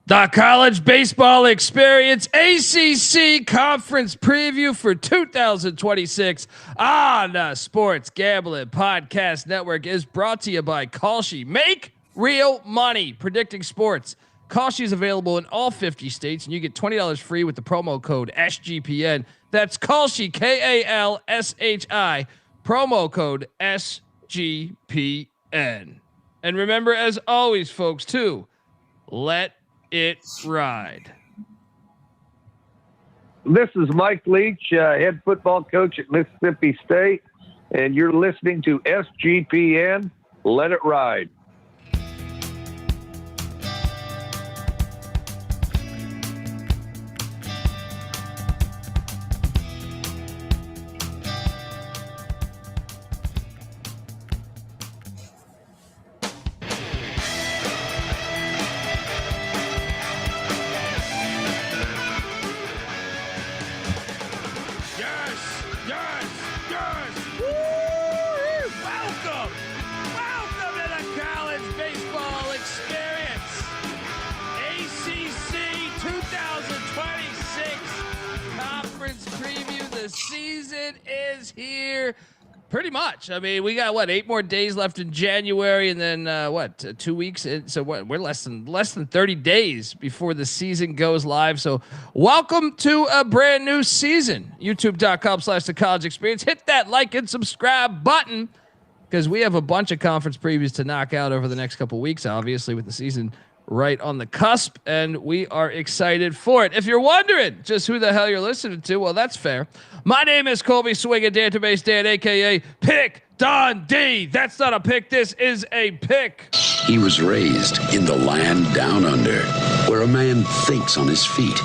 The College Baseball Experience ACC Conference Preview for 2026 on the Sports Gambling Podcast Network is brought to you by Kalshi. Make real money predicting sports. Kalshi is available in all 50 states, and you get $20 free with the promo code SGPN. That's Kalshi, Kalshi, promo code SGPN. And remember, as always, folks, to let it ride. This is Mike Leach, head football coach at Mississippi State, and you're listening to SGPN. Let it ride. Season is here pretty much. I mean, we got 8 more days left in January, and then 2 weeks in, so we're less than 30 days before the season goes live. So welcome to a brand new season. youtube.com/the college experience. Hit that like and subscribe button, because we have a bunch of conference previews to knock out over the next couple weeks, obviously, with the season right on the cusp, and we are excited for it. If you're wondering just who the hell you're listening to, well, that's fair. My name is Colby Dant, a.k.a. Pick Dundee. That's not a pick. This is a pick. He was raised in the land down under, where a man thinks on his feet,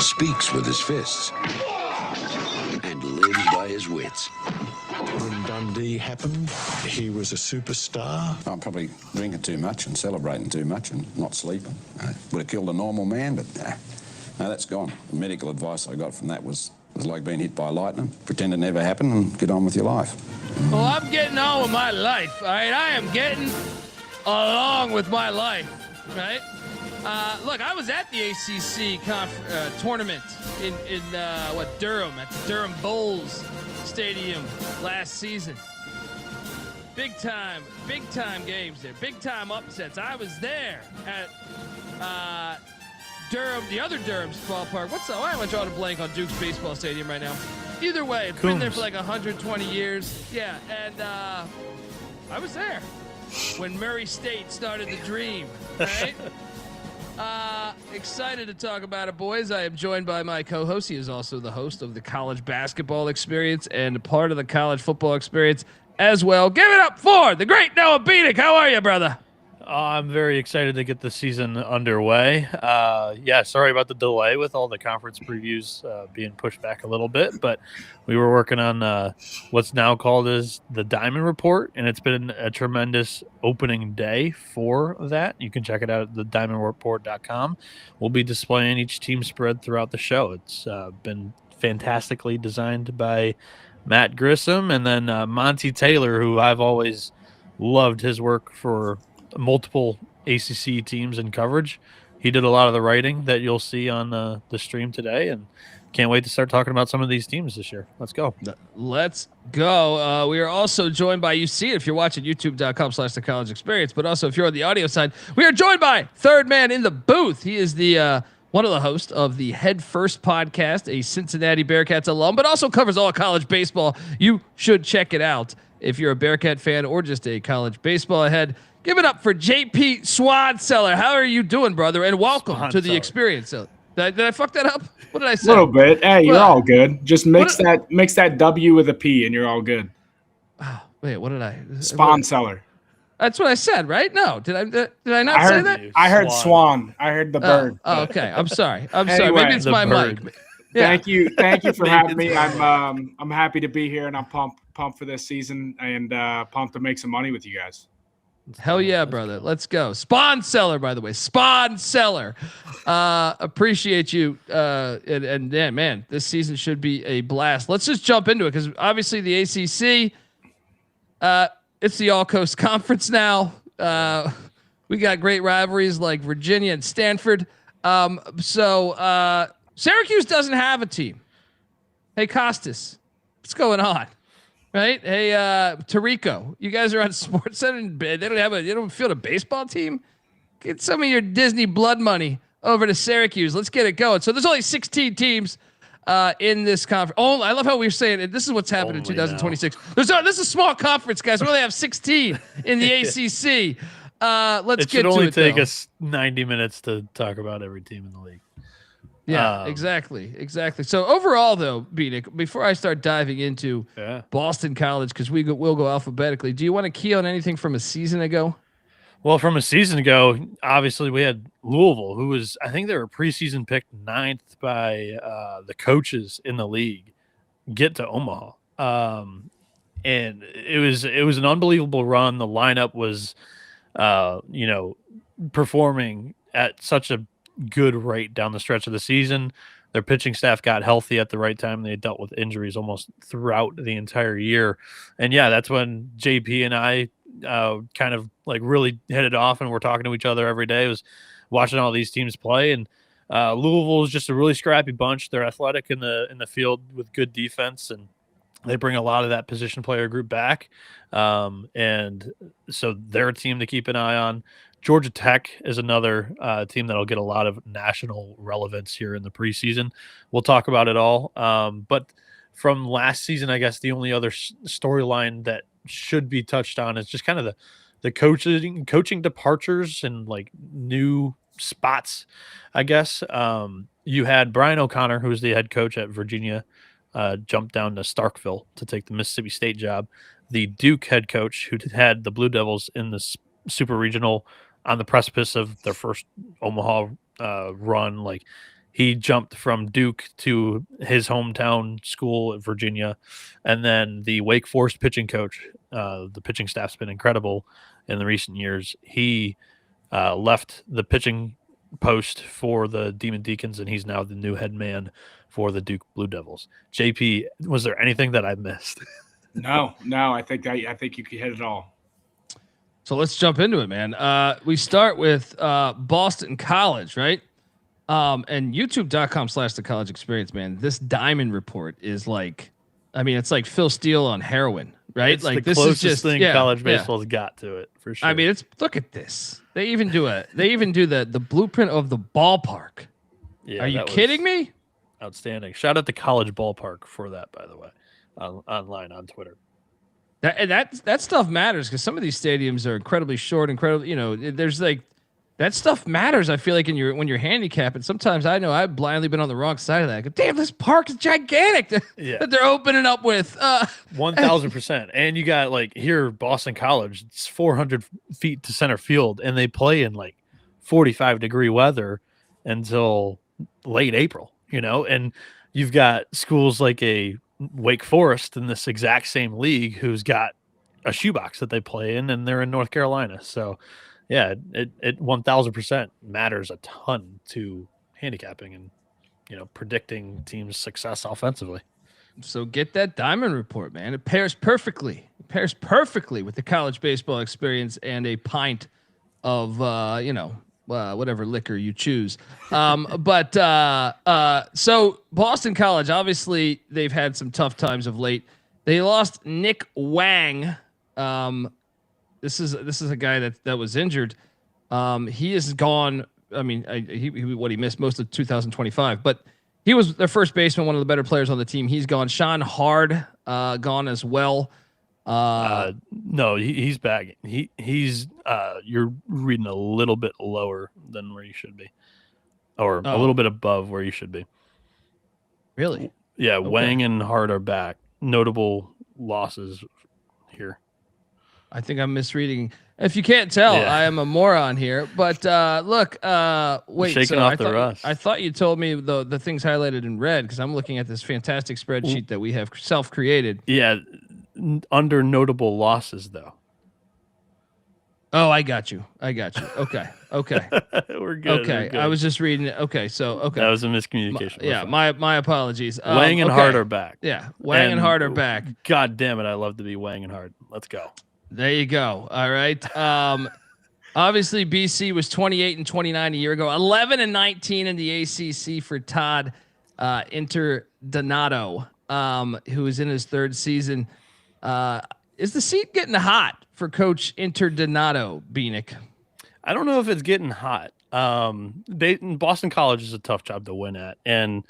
speaks with his fists, and lives by his wits. When Dundee happened, he was a superstar. I'm probably drinking too much and celebrating too much and not sleeping. I would have killed a normal man, but no, that's gone. The medical advice I got from that was like being hit by lightning. Pretend it never happened and get on with your life. Well, I'm getting on with my life, all right? I am getting along with my life, right? Look, I was at the ACC tournament in Durham, at the Durham Bulls Stadium last season. Big time games there, big time upsets. I was there at Durham, the other Durham's ballpark. Why am I drawing a blank on Duke's baseball stadium right now? Either way, it's been there for like 120 years. Yeah, and I was there when Murray State started the dream, right? Excited to talk about it, boys. I am joined by my co-host. He is also the host of the College Basketball Experience and part of the College Football Experience as well. Give it up for the great Noah Bieniek. How are you, brother? I'm very excited to get the season underway. Sorry about the delay with all the conference previews being pushed back a little bit, but we were working on what's now called as the Diamond Report, and it's been a tremendous opening day for that. You can check it out at thediamondreport.com. We'll be displaying each team spread throughout the show. It's been fantastically designed by Matt Grissom, and then Monty Taylor, who I've always loved his work for multiple ACC teams and coverage. He did a lot of the writing that you'll see on the stream today, and can't wait to start talking about some of these teams this year. Let's go. Let's go. We are also joined by, you see it if you're watching youtube.com/the college experience, but also if you're on the audio side, we are joined by third man in the booth. He is the one of the hosts of the Head First podcast, a Cincinnati Bearcats alum, but also covers all college baseball. You should check it out if you're a Bearcat fan or just a college baseball head. Give it up for JP Sponseller. How are you doing, brother? And welcome to the experience. So, did I fuck that up? What did I say? A little bit. Hey, you're all good. Just mix that W with a P, and you're all good. Oh, wait, what did I? Sponseller. That's what I said, right? No, did I not say that? I heard swan. I heard the bird. Oh, okay. I'm sorry. Sorry. Maybe it's my mic. Yeah. Thank you for having me. I'm happy to be here, and I'm pumped for this season, and pumped to make some money with you guys. Hell yeah, brother. Let's go. Sponseller, by the way. Sponseller. Appreciate you. And man, this season should be a blast. Let's just jump into it, because obviously the ACC, it's the All Coast Conference now. We got great rivalries like Virginia and Stanford. So Syracuse doesn't have a team. Hey, Costas, what's going on? Right? Hey, Tarico, you guys are on SportsCenter. They don't field a baseball team. Get some of your Disney blood money over to Syracuse. Let's get it going. So there's only 16 teams in this conference. Oh, I love how we were saying it. This is what's happened in 2026. This is a small conference, guys. We only have 16 in the ACC. Let's get to it. It should only take us 90 minutes to talk about every team in the league. Yeah, exactly. So overall, though, Bieniek, before I start diving into Boston College, because we'll go alphabetically, do you want to key on anything from a season ago? Well, from a season ago, obviously we had Louisville, who was, I think they were preseason picked 9th by the coaches in the league, get to Omaha. And it was an unbelievable run. The lineup was, performing at such a good rate down the stretch of the season. Their pitching staff got healthy at the right time. They dealt with injuries almost throughout the entire year. And yeah, that's when JP and I kind of like really hit it off, and we're talking to each other every day. It was watching all these teams play, and Louisville is just a really scrappy bunch. They're athletic in the field with good defense, and they bring a lot of that position player group back. And so they're a team to keep an eye on. Georgia Tech is another team that'll get a lot of national relevance here in the preseason. We'll talk about it all. But from last season, I guess the only other storyline that should be touched on is just kind of the coaching departures and like new spots, I guess. You had Brian O'Connor, who was the head coach at Virginia, jumped down to Starkville to take the Mississippi State job. The Duke head coach, who had the Blue Devils in the Super Regional on the precipice of their first Omaha run, like he jumped from Duke to his hometown school at Virginia. And then the Wake Forest pitching coach, the pitching staff's been incredible in the recent years. He left the pitching post for the Demon Deacons, and he's now the new head man for the Duke Blue Devils. JP, was there anything that I missed? No, I think you could hit it all. So let's jump into it, man. We start with Boston College, right? And youtube.com/the college experience, man. This Diamond Report is like, I mean, it's like Phil Steele on heroin, right? It's like the this closest is just thing college baseball's got to it, for sure. I mean, look at this. They even do the blueprint of the ballpark. Yeah, are you kidding me? Outstanding. Shout out to College Ballpark for that, by the way, online on Twitter. That stuff matters, because some of these stadiums are incredibly short, there's like that stuff matters. I feel like when you're handicapped, and sometimes I know I've blindly been on the wrong side of that. I go, damn, this park is gigantic that they're opening up with. 1,000%. And you got like here, Boston College, it's 400 feet to center field, and they play in like 45-degree weather until late April, and you've got schools like a Wake Forest in this exact same league who's got a shoebox that they play in, and they're in North Carolina. So yeah, it 1,000% matters a ton to handicapping and, predicting teams' success offensively. So get that Diamond Report, man. It pairs perfectly. With the college baseball experience and a pint of, whatever liquor you choose. So Boston College, obviously they've had some tough times of late. They lost Nick Wang. This is a guy that was injured. He is gone. I mean, he missed most of 2025, but he was their first baseman, one of the better players on the team. He's gone. Sean Hard gone as well. No, he's back. He's you're reading a little bit lower than where you should be, or a little bit above where you should be. Really? Yeah. Okay. Wang and Hart are back. Notable losses here. I think I'm misreading. If you can't tell, I am a moron here. But look, wait. Shaking off the rust. I thought you told me the things highlighted in red, because I'm looking at this fantastic spreadsheet that we have self-created. Yeah. Under notable losses, though. Oh, I got you. Okay. We're good. Okay. We're good. I was just reading it. Okay. That was a miscommunication. My apologies. Wang and Hart are back. Yeah. Wang and Hart are back. God damn it. I love to be Wang and Hart. Let's go. There you go. All right. Obviously, BC was 28-29 a year ago, 11-19 in the ACC for Todd Interdonato, who is in his third season. Is the seat getting hot for Coach Interdonato, Bieniek? I don't know if it's getting hot. Boston College is a tough job to win at, and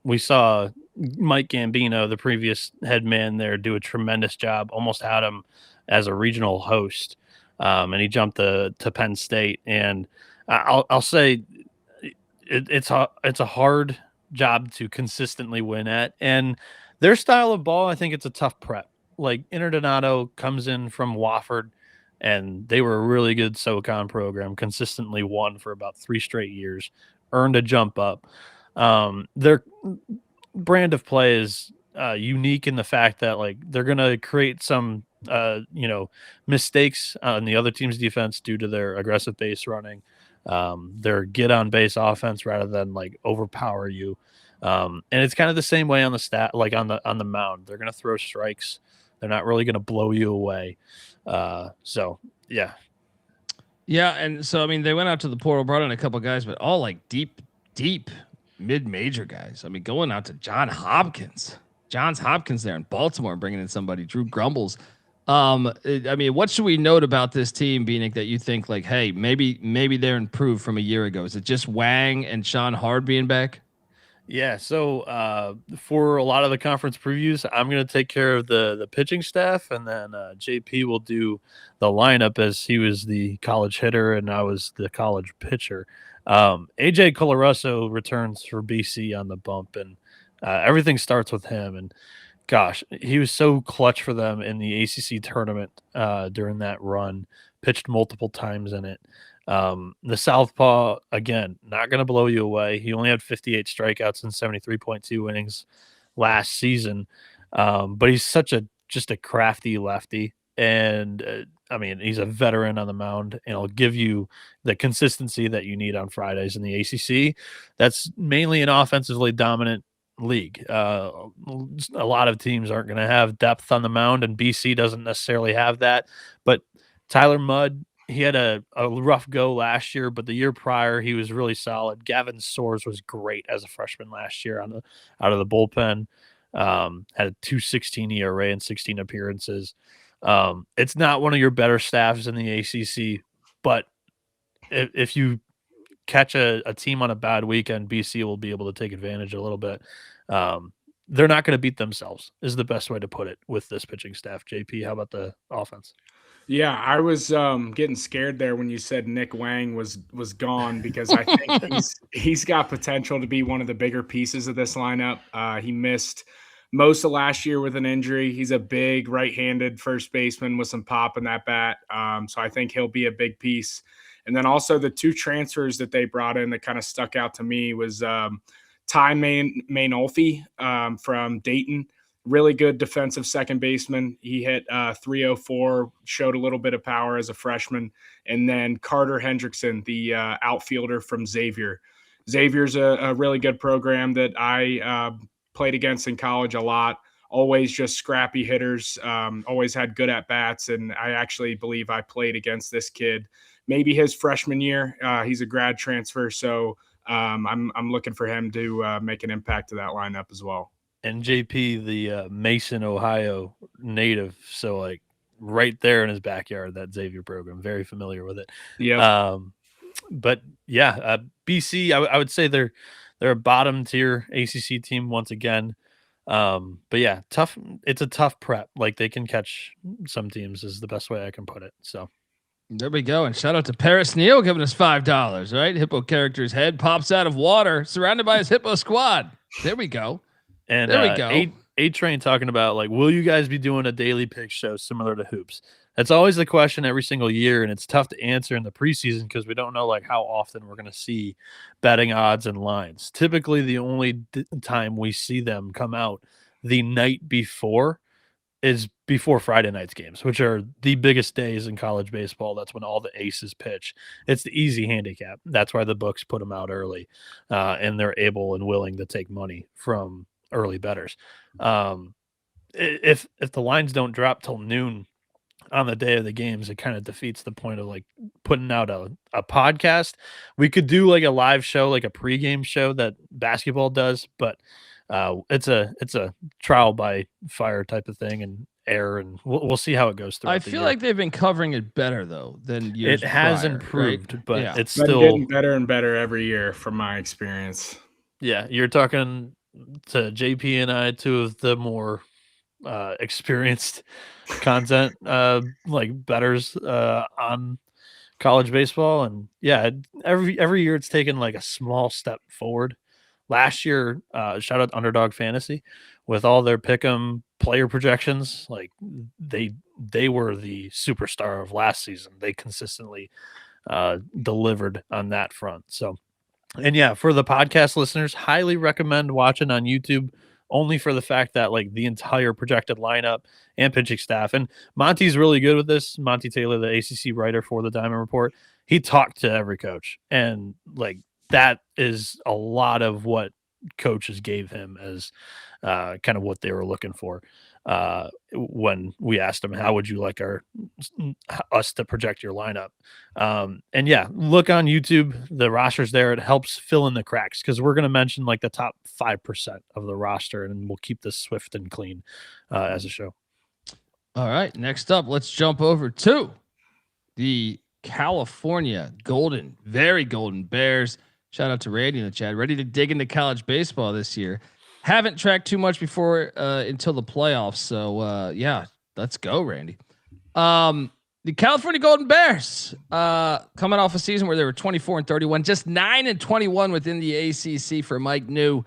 we saw Mike Gambino, the previous head man there, do a tremendous job. Almost had him as a regional host, and he jumped to Penn State. And I'll say it's a hard job to consistently win at, and their style of ball, I think it's a tough prep. Like Interdonato comes in from Wofford, and they were a really good SoCon program, consistently won for about 3 straight years, earned a jump up. Their brand of play is unique in the fact that like they're going to create some mistakes on the other team's defense due to their aggressive base running, their get on base offense rather than like overpower you. And it's kind of the same way on the on the mound. They're going to throw strikes. They're not really going to blow you away. So yeah. Yeah. And so, I mean, they went out to the portal, brought in a couple guys, but all like deep mid-major guys. I mean, going out to Johns Hopkins there in Baltimore, bringing in somebody, Drew Grumbles. I mean, what should we note about this team, Bieniek, that you think like, hey, maybe they're improved from a year ago? Is it just Wang and Sean Hard being back? Yeah, so for a lot of the conference previews, I'm going to take care of the pitching staff, and then JP will do the lineup as he was the college hitter and I was the college pitcher. AJ Colarusso returns for BC on the bump, and everything starts with him. And gosh, he was so clutch for them in the ACC tournament during that run, pitched multiple times in it. The Southpaw, again, not going to blow you away. He only had 58 strikeouts and 73.2 innings last season. But he's just a crafty lefty. And I mean, he's a veteran on the mound, and he'll give you the consistency that you need on Fridays in the ACC. That's mainly an offensively dominant league. A lot of teams aren't going to have depth on the mound, and BC doesn't necessarily have that. But Tyler Mudd, he had a rough go last year, but the year prior he was really solid. Gavin Soares was great as a freshman last year out of the bullpen. Had a 2.16 ERA in 16 appearances. It's not one of your better staffs in the ACC, but if you catch a team on a bad weekend, BC will be able to take advantage a little bit. They're not going to beat themselves is the best way to put it with this pitching staff. JP, how about the offense? Yeah, I was getting scared there when you said Nick Wang was gone, because I think he's got potential to be one of the bigger pieces of this lineup. He missed most of last year with an injury. He's a big right-handed first baseman with some pop in that bat. So I think he'll be a big piece. And then also the 2 transfers that they brought in that kind of stuck out to me was Ty Mainolfi from Dayton. Really good defensive second baseman. He hit 304, showed a little bit of power as a freshman. And then Carter Hendrickson, the outfielder from Xavier. Xavier's a really good program that I played against in college a lot. Always just scrappy hitters, always had good at-bats. And I actually believe I played against this kid maybe his freshman year. He's a grad transfer, so I'm looking for him to make an impact to that lineup as well. And JP, the Mason, Ohio native, so like right there in his backyard, that Xavier program, very familiar with it. Yeah. But yeah, BC, I would say they're a bottom tier ACC team once again. But yeah, tough. It's a tough prep. Like they can catch some teams is the best way I can put it. So there we go. And shout out to Paris Neal giving us $5. Right, hippo character's head pops out of water, surrounded by his hippo squad. There we go. And there we go. A-Train talking about like, will you guys be doing a daily pick show similar to Hoops? That's always the question every single year, and it's tough to answer in the preseason because we don't know like how often we're going to see betting odds and lines. Typically, the only time we see them come out the night before is before Friday night's games, which are the biggest days in college baseball. That's when all the aces pitch. It's the easy handicap. That's why the books put them out early, and they're able and willing to take money from early bettors. If the lines don't drop till noon on the day of the games, it kind of defeats the point of like putting out a podcast. We could do like a live show, like a pregame show that basketball does, but it's a trial by fire type of thing and air, and we'll see how it goes through. I feel like they've been covering it better though than years it has prior, improved, right? but Yeah. it's Been still getting better and better every year from my experience. Yeah, you're talking to JP and I, two of the more experienced content like bettors on college baseball, and yeah, every year it's taken like a small step forward. Last year, shout out Underdog Fantasy with all their pick'em player projections. Like they were the superstar of last season. They consistently delivered on that front. So, and yeah, for the podcast listeners, highly recommend watching on YouTube, only for the fact that like the entire projected lineup and pitching staff, and Monty's really good with this. Monty Taylor, the ACC writer for the Diamond Report, he talked to every coach, and like that is a lot of what coaches gave him as kind of what they were looking for when we asked him, how would you like us to project your lineup? And yeah, look on YouTube, the roster's there. It helps fill in the cracks, because we're going to mention like the top 5% of the roster, and we'll keep this swift and clean as a show. All right, next up, let's jump over to the California very golden Bears. Shout out to Randy in the chat. Ready to dig into college baseball this year. Haven't tracked too much before until the playoffs. So yeah, let's go, Randy. The California Golden Bears coming off a season where they were 24-31, just 9-21 within the ACC for Mike New,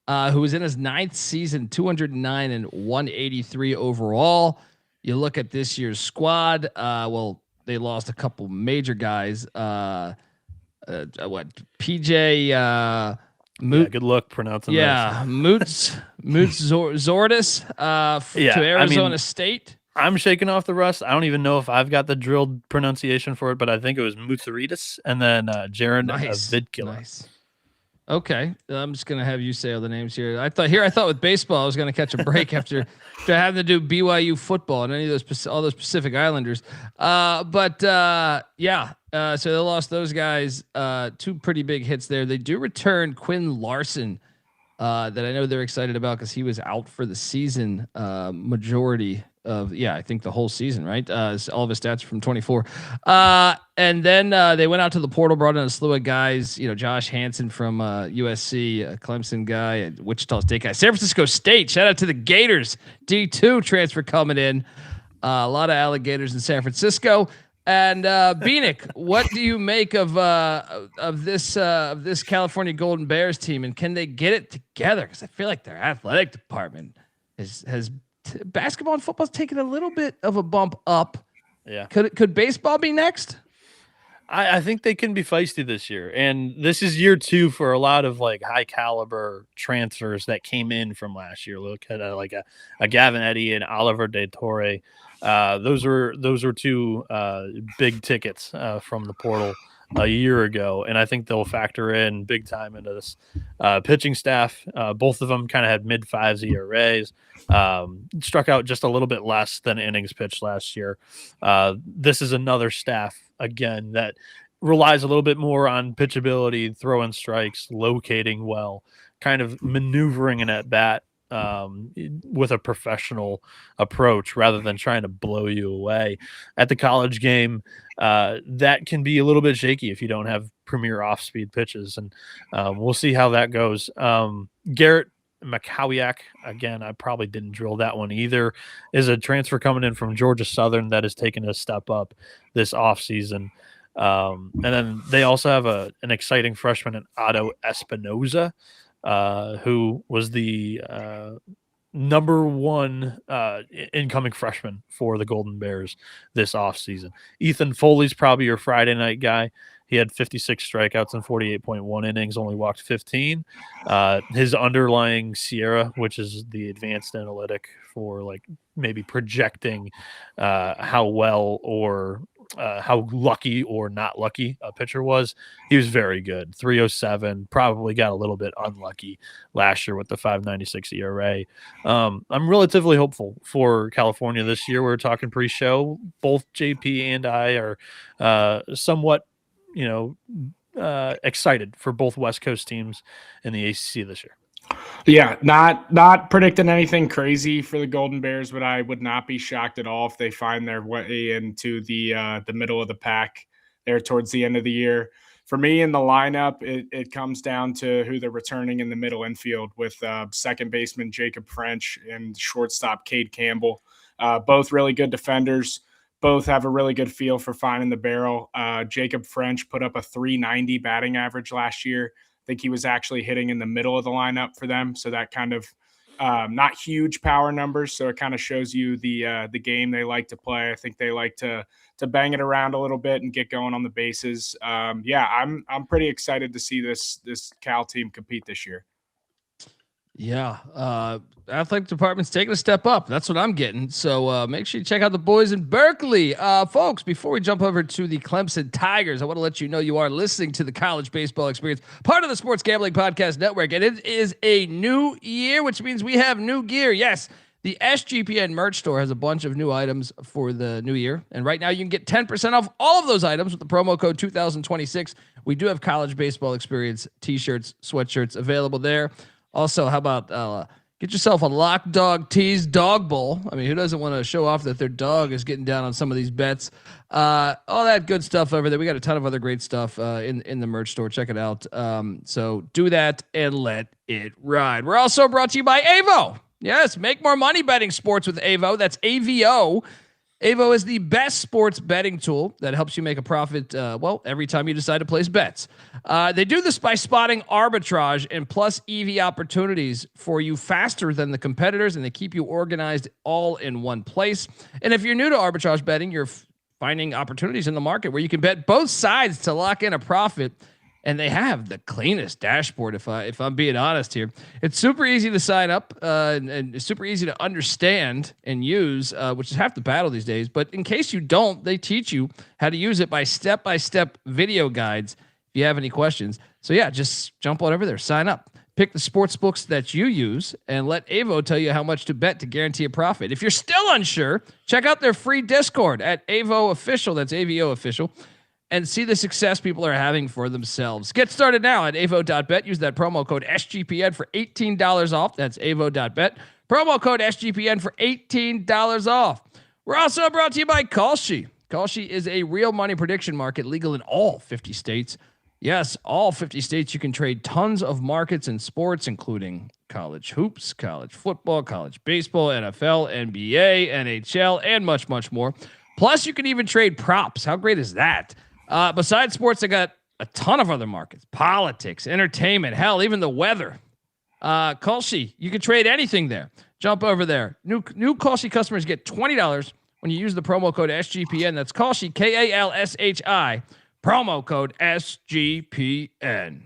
who was in his 9th season, 209 and 183 overall. You look at this year's squad. Well, they lost a couple major guys. PJ Moot, good luck pronouncing that. Yeah, Moots Zordis to Arizona State. I'm shaking off the rust. I don't even know if I've got the drilled pronunciation for it, but I think it was Mutsaritas, and then Jaron Vidkila. Nice. Okay, I'm just gonna have you say all the names here. I thought with baseball I was gonna catch a break after having to do BYU football and any of those all those Pacific Islanders. So they lost those guys. 2 pretty big hits there. They do return Quinn Larson, that I know they're excited about because he was out for the season majority of I think the whole season, right? All of his stats from 24. And then they went out to the portal, brought in a slew of guys, Josh Hansen from USC, a Clemson guy, a Wichita State guy, San Francisco State. Shout out to the Gators, D2 transfer coming in. A lot of alligators in San Francisco. And Bieniek, what do you make of this California Golden Bears team, and can they get it together? Because I feel like their athletic department has basketball and football's taken a little bit of a bump up. Yeah. Could baseball be next? I think they can be feisty this year. And this is year 2 for a lot of like high caliber transfers that came in from last year. Look at like a Gavin Eddy and Oliver De Torre. Those were 2 big tickets from the portal a year ago, and I think they'll factor in big time into this pitching staff. Both of them kind of had mid-5s ERAs, struck out just a little bit less than innings pitched last year. This is another staff again that relies a little bit more on pitchability, throwing strikes, locating well, kind of maneuvering an at bat with a professional approach rather than trying to blow you away. At the college game, that can be a little bit shaky if you don't have premier off-speed pitches, and we'll see how that goes. Garrett Makowiak, again, I probably didn't drill that one either, is a transfer coming in from Georgia Southern that has taken a step up this offseason. And then they also have an exciting freshman in Otto Espinoza, who was the number 1 incoming freshman for the Golden Bears this offseason. Ethan Foley's probably your Friday night guy. He had 56 strikeouts and 48.1 innings, only walked 15. His underlying Sierra, which is the advanced analytic for like maybe projecting how well or how lucky or not lucky a pitcher was. He was very good. 307, probably got a little bit unlucky last year with the 5.96 ERA. I'm relatively hopeful for California this year. We were talking pre-show. Both JP and I are somewhat, excited for both West Coast teams in the ACC this year. Yeah, not predicting anything crazy for the Golden Bears, but I would not be shocked at all if they find their way into the middle of the pack there towards the end of the year. For me in the lineup, it comes down to who they're returning in the middle infield with second baseman Jacob French and shortstop Cade Campbell. Both really good defenders. Both have a really good feel for finding the barrel. Jacob French put up a 390 batting average last year. I think he was actually hitting in the middle of the lineup for them. So that kind of not huge power numbers. So it kind of shows you the game they like to play. I think they like to bang it around a little bit and get going on the bases. I'm pretty excited to see this Cal team compete this year. Yeah. Athletic department's taking a step up. That's what I'm getting. So make sure you check out the boys in Berkeley. Folks, before we jump over to the Clemson Tigers, I want to let you know you are listening to the College Baseball Experience, part of the Sports Gambling Podcast Network. And it is a new year, which means we have new gear. Yes, the SGPN merch store has a bunch of new items for the new year. And right now you can get 10% off all of those items with the promo code 2026. We do have College Baseball Experience t-shirts, sweatshirts available there. Also, how about get yourself a Lock Dog Tees Dog Bowl? I mean, who doesn't want to show off that their dog is getting down on some of these bets? All that good stuff over there. We got a ton of other great stuff in the merch store. Check it out. So do that and let it ride. We're also brought to you by Avo. Yes, make more money betting sports with Avo. That's AVO. Avo is the best sports betting tool that helps you make a profit, every time you decide to place bets. They do this by spotting arbitrage and plus EV opportunities for you faster than the competitors, and they keep you organized all in one place. And if you're new to arbitrage betting, you're finding opportunities in the market where you can bet both sides to lock in a profit. And they have the cleanest dashboard, if I'm being honest here. It's super easy to sign up and it's super easy to understand and use, which is half the battle these days. But in case you don't, they teach you how to use it by step-by-step video guides if you have any questions. So yeah, just jump on over there, sign up. Pick the sports books that you use and let Avo tell you how much to bet to guarantee a profit. If you're still unsure, check out their free Discord at Avo Official. That's AVO Official. And see the success people are having for themselves. Get started now at avo.bet. Use that promo code SGPN for $18 off. That's avo.bet. Promo code SGPN for $18 off. We're also brought to you by Kalshi. Kalshi is a real money prediction market legal in all 50 states. Yes, all 50 states. You can trade tons of markets and sports, including college hoops, college football, college baseball, NFL, NBA, NHL, and much, much more. Plus, you can even trade props. How great is that? Besides sports, I got a ton of other markets, politics, entertainment, hell, even the weather. Kalshi, you can trade anything there. Jump over there. New Kalshi customers get $20 when you use the promo code SGPN. That's Kalshi, KALSHI, promo code SGPN.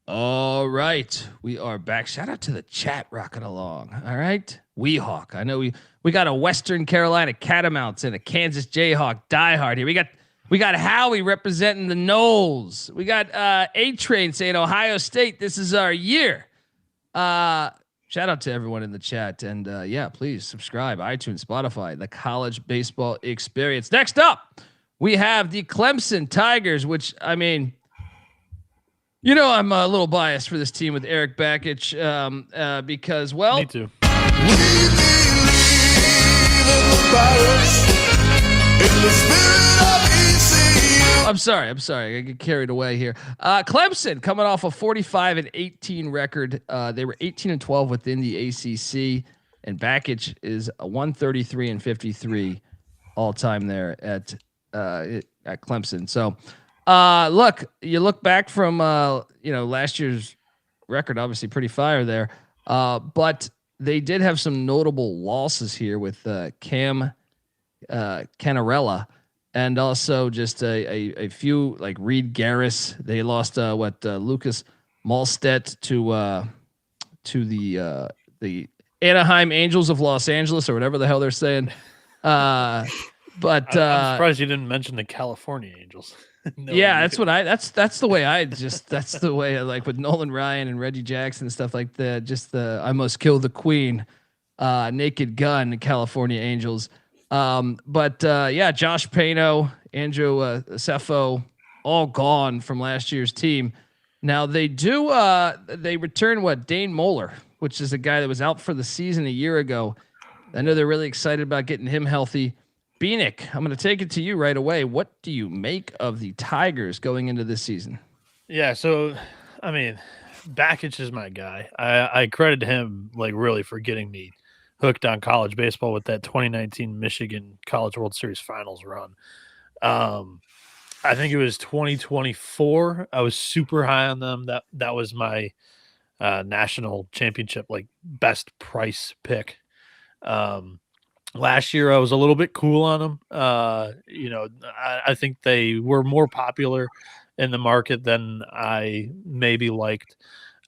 All right, we are back. Shout out to the chat rocking along. All right, Weehawk. I know we got a Western Carolina Catamounts and a Kansas Jayhawk diehard here. We got Howie representing the Knowles. We got A-Train saying Ohio State. This is our year. Shout out to everyone in the chat, and please subscribe. iTunes, Spotify, the College Baseball Experience. Next up, we have the Clemson Tigers, which I mean. I'm a little biased for this team with Eric Bakich because, well, me too. I'm sorry. I get carried away here. Clemson coming off a 45-18 record. They were 18-12 within the ACC, and Bakich is a 133-53 all time there at Clemson. So. You look back from, last year's record, obviously pretty fire there. But they did have some notable losses here with Cam Canarella and also just a few like Reed Garris. They lost Lucas Malstedt to the Anaheim Angels of Los Angeles or whatever the hell they're saying. But I'm surprised you didn't mention the California Angels. That's the way that's the way I like with Nolan Ryan and Reggie Jackson and stuff like that. Just the I must kill the queen, Naked Gun, California Angels. Josh Pano, Andrew Cepho, all gone from last year's team. Now they return Dane Moeller, which is a guy that was out for the season a year ago. I know they're really excited about getting him healthy. Bieniek, I'm going to take it to you right away. What do you make of the Tigers going into this season? Yeah, so I mean, Bakich is my guy. I credit him really for getting me hooked on college baseball with that 2019 Michigan College World Series Finals run. I think it was 2024. I was super high on them. That was my national championship best price pick. Last year I was a little bit cool on them. I think they were more popular in the market than I maybe liked.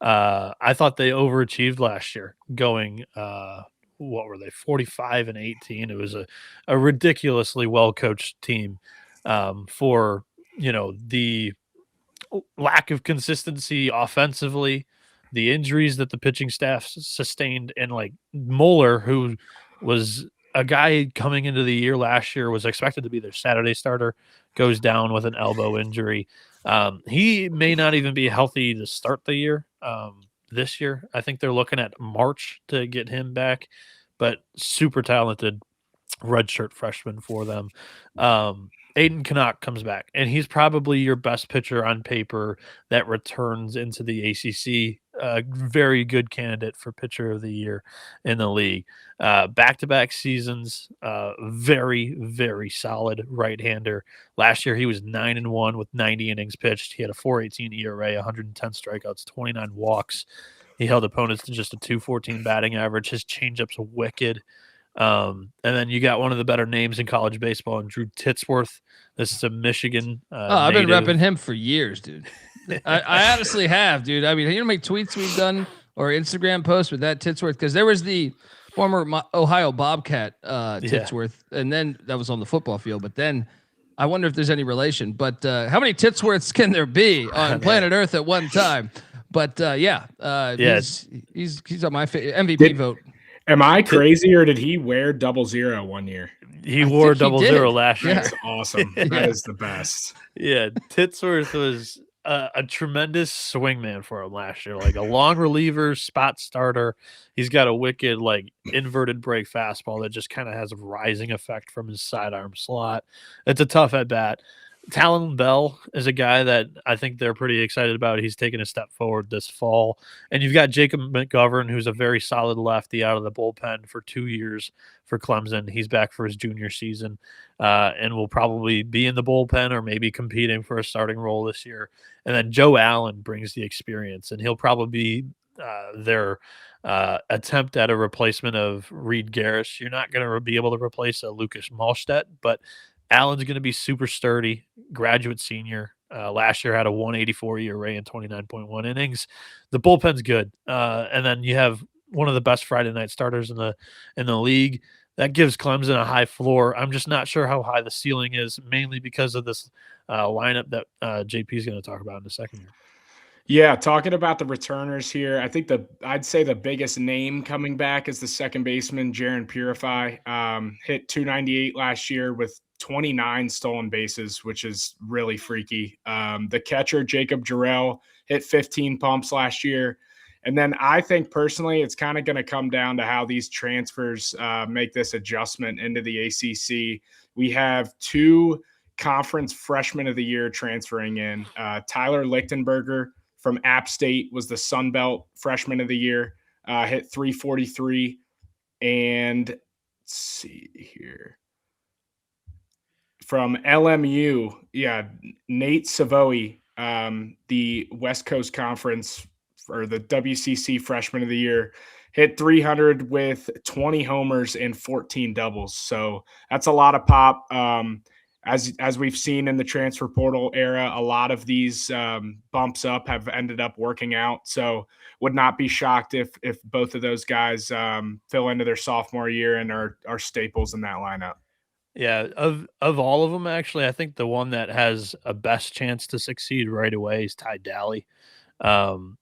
I thought they overachieved last year going, what were they, 45-18. It was a ridiculously well-coached team for, the lack of consistency offensively, the injuries that the pitching staff sustained, and Moeller, who was a guy coming into the year last year, was expected to be their Saturday starter, goes down with an elbow injury. He may not even be healthy to start the year. This year, I think they're looking at March to get him back, but super talented redshirt freshman for them. Aiden Canuck comes back, and he's probably your best pitcher on paper that returns into the ACC. Very good candidate for pitcher of the year in the league. Back-to-back seasons, very, very solid right-hander. Last year, he was 9-1 with 90 innings pitched. He had a 4.18 ERA, 110 strikeouts, 29 walks. He held opponents to just a 2.14 batting average. His changeup's wicked. And then you got one of the better names in college baseball, and Drew Titsworth. This is a Michigan. I've been repping him for years, dude. I honestly have, dude. I mean, you know how many tweets we've done or Instagram posts with that Titsworth? Because there was the former Ohio Bobcat Titsworth, and then that was on the football field. But then I wonder if there's any relation. But how many Titsworths can there be on planet Earth at one time? But he's on my MVP vote. Am I crazy, or did he wear 00 one year? He wore 00 last year. That's awesome. That is the best. Yeah, Titsworth was a tremendous swingman for him last year. A long reliever, spot starter. He's got a wicked inverted break fastball that just kind of has a rising effect from his sidearm slot. It's a tough at bat. Talon Bell is a guy that I think they're pretty excited about. He's taken a step forward this fall. And you've got Jacob McGovern, who's a very solid lefty out of the bullpen for 2 years for Clemson. He's back for his junior season and will probably be in the bullpen or maybe competing for a starting role this year. And then Joe Allen brings the experience, and he'll probably be their attempt at a replacement of Reed Garris. You're not going to be able to replace a Lucas Malstedt, but Allen's going to be super sturdy, graduate senior. Last year had a 184 ERA and 29.1 innings. The bullpen's good. And then you have one of the best Friday night starters in the league. That gives Clemson a high floor. I'm just not sure how high the ceiling is, mainly because of this lineup that JP is going to talk about in a second here. Yeah, talking about the returners here, I think I'd say the biggest name coming back is the second baseman, Jaron Purify. Hit 298 last year with 29 stolen bases, which is really freaky. The catcher, Jacob Jarrell, hit 15 pumps last year. And then I think personally, it's kind of going to come down to how these transfers make this adjustment into the ACC. We have 2 conference freshmen of the year transferring in. Tyler Lichtenberger from App State was the Sun Belt freshman of the year, hit 343. And let's see here. From LMU, Nate Savoie, the West Coast Conference or the WCC freshman of the year, hit 300 with 20 homers and 14 doubles. So that's a lot of pop. As we've seen in the transfer portal era, a lot of these bumps up have ended up working out. So would not be shocked if both of those guys fill into their sophomore year and are staples in that lineup. Yeah, of all of them, actually, I think the one that has a best chance to succeed right away is Ty Daly.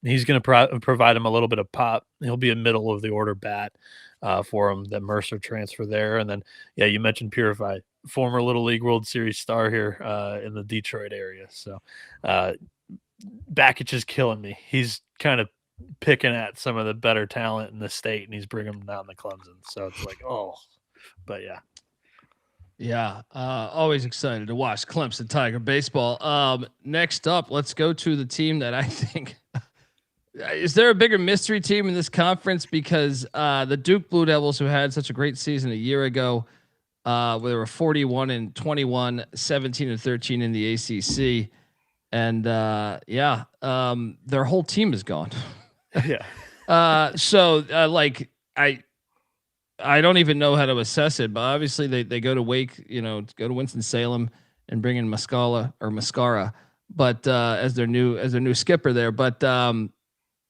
He's going to provide him a little bit of pop. He'll be a middle of the order bat for him. The Mercer transfer there, and then yeah, you mentioned Purify, former Little League World Series star here in the Detroit area. So Bakich is killing me. He's kind of picking at some of the better talent in the state, and he's bringing them down to Clemson. So it's like, oh, but yeah. Yeah, always excited to watch Clemson Tiger baseball. Next up, let's go to the team that I think is there a bigger mystery team in this conference, because the Duke Blue Devils, who had such a great season a year ago, where they were 41-21, 17-13 in the ACC, and their whole team is gone. Yeah. So I don't even know how to assess it, but obviously they go to Wake, go to Winston-Salem and bring in Mascara, but as their new skipper there. But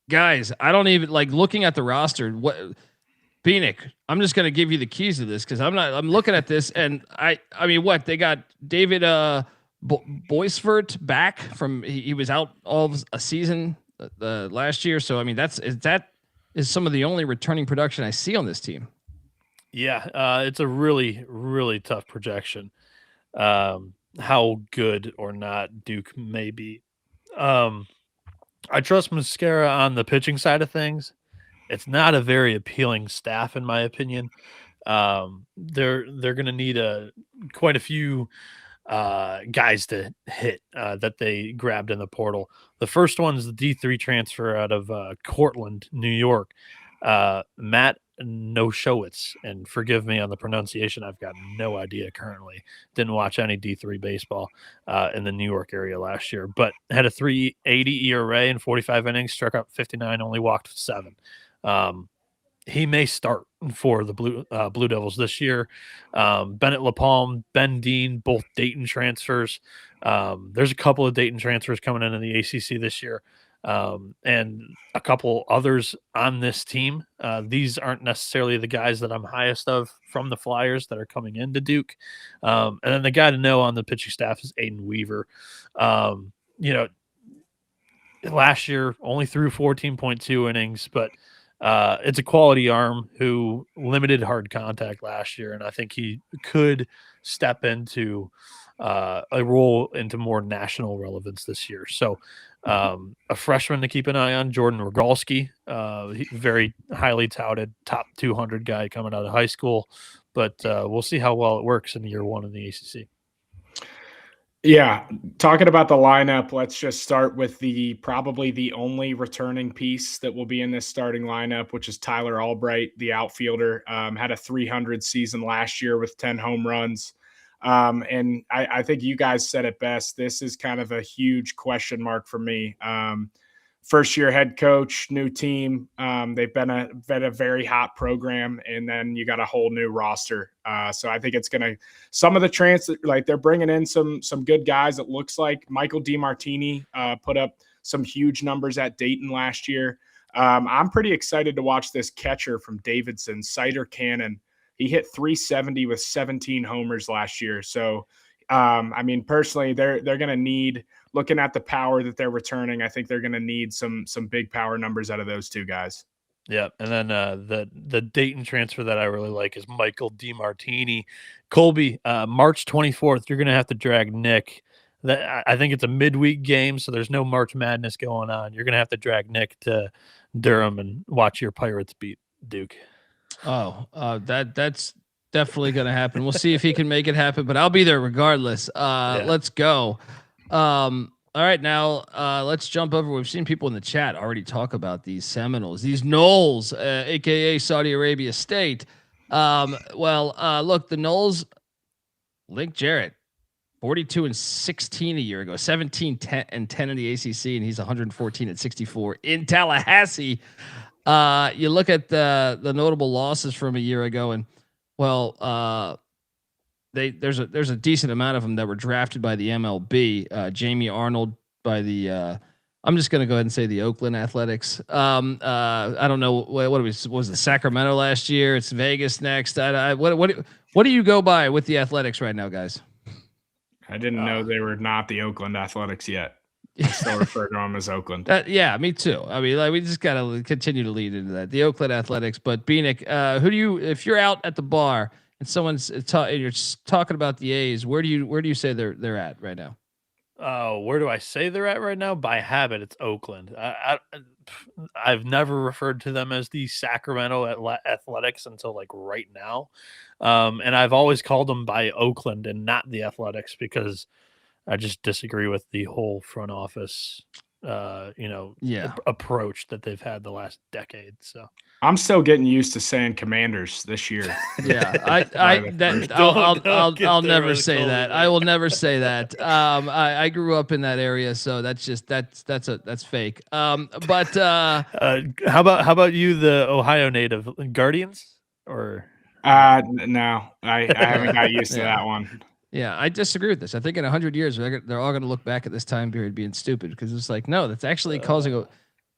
guys, I don't even like looking at the roster. What Bieniek, I'm just gonna give you the keys to this, because I'm looking at this, and I mean, what they got David Boisvert back from he was out all of a season last year, so I mean that is some of the only returning production I see on this team. Yeah, it's a really, really tough projection. How good or not Duke may be. I trust Mascara on the pitching side of things. It's not a very appealing staff, in my opinion. They're going to need quite a few guys to hit that they grabbed in the portal. The first one is the D3 transfer out of Cortland, New York. Matt Noshowitz, and forgive me on the pronunciation, I've got no idea currently. Didn't watch any D3 baseball in the New York area last year, but had a 3.80 ERA in 45 innings, struck out 59, only walked 7. He may start for the Blue Devils this year. Bennett LaPalme, Ben Dean, both Dayton transfers. There's a couple of Dayton transfers coming into the ACC this year. And a couple others on this team. These aren't necessarily the guys that I'm highest of from the Flyers that are coming into Duke. And then the guy to know on the pitching staff is Aiden Weaver. Last year only threw 14.2 innings, but it's a quality arm who limited hard contact last year. And I think he could step into a role into more national relevance this year. So a freshman to keep an eye on, Jordan Rogalski, very highly touted top 200 guy coming out of high school, but we'll see how well it works in year one in the ACC. Yeah, talking about the lineup, let's just start with probably the only returning piece that will be in this starting lineup, which is Tyler Albright, the outfielder. Had a 300 season last year with 10 home runs. And I think you guys said it best. This is kind of a huge question mark for me. First year head coach, new team. They've been a very hot program, and then you got a whole new roster. So I think it's some of the like they're bringing in some good guys. It looks like Michael DiMartini put up some huge numbers at Dayton last year. I'm pretty excited to watch this catcher from Davidson, Cider Cannon. He hit 370 with 17 homers last year. So, I mean, personally, they're going to need, looking at the power that they're returning, I think they're going to need some big power numbers out of those two guys. Yeah, and then the Dayton transfer that I really like is Michael DiMartini. Colby, March 24th, you're going to have to drag Nick. I think it's a midweek game, so there's no March Madness going on. You're going to have to drag Nick to Durham and watch your Pirates beat Duke. Oh, that's definitely going to happen. We'll see if he can make it happen, but I'll be there regardless. Let's go. All right, now let's jump over. We've seen people in the chat already talk about these Seminoles, these Noles, aka Saudi Arabia State. Look, the Noles, Link Jarrett, 42-16 a year ago, 17-10 and 10 in the ACC, and he's 114-64 in Tallahassee. You look at the notable losses from a year ago, and there's a decent amount of them that were drafted by the MLB. Jamie Arnold by the I'm just gonna go ahead and say the Oakland Athletics. I don't know what was the Sacramento last year. It's Vegas next. What What do you go by with the Athletics right now, guys? I didn't know they were not the Oakland Athletics yet. I still refer to them as Oakland. Yeah, me too. I mean, like, we just got to continue to lead into that. The Oakland Athletics. But Bieniek, who do you, if you're out at the bar and someone's you're talking about the A's, where do you say they're at right now? Where do I say they're at right now? By habit, it's Oakland. I've never referred to them as the Sacramento Athletics until like right now. And I've always called them by Oakland and not the Athletics because I just disagree with the whole front office, approach that they've had the last decade. So I'm still getting used to saying Commanders this year. Yeah, I'll never say that. I will never say that. I grew up in that area, so that's fake. But how about you, the Ohio native Guardians, or no, I haven't got used to that one. Yeah, I disagree with this. I think in 100 years, they're all going to look back at this time period being stupid because it's like, no, that's actually causing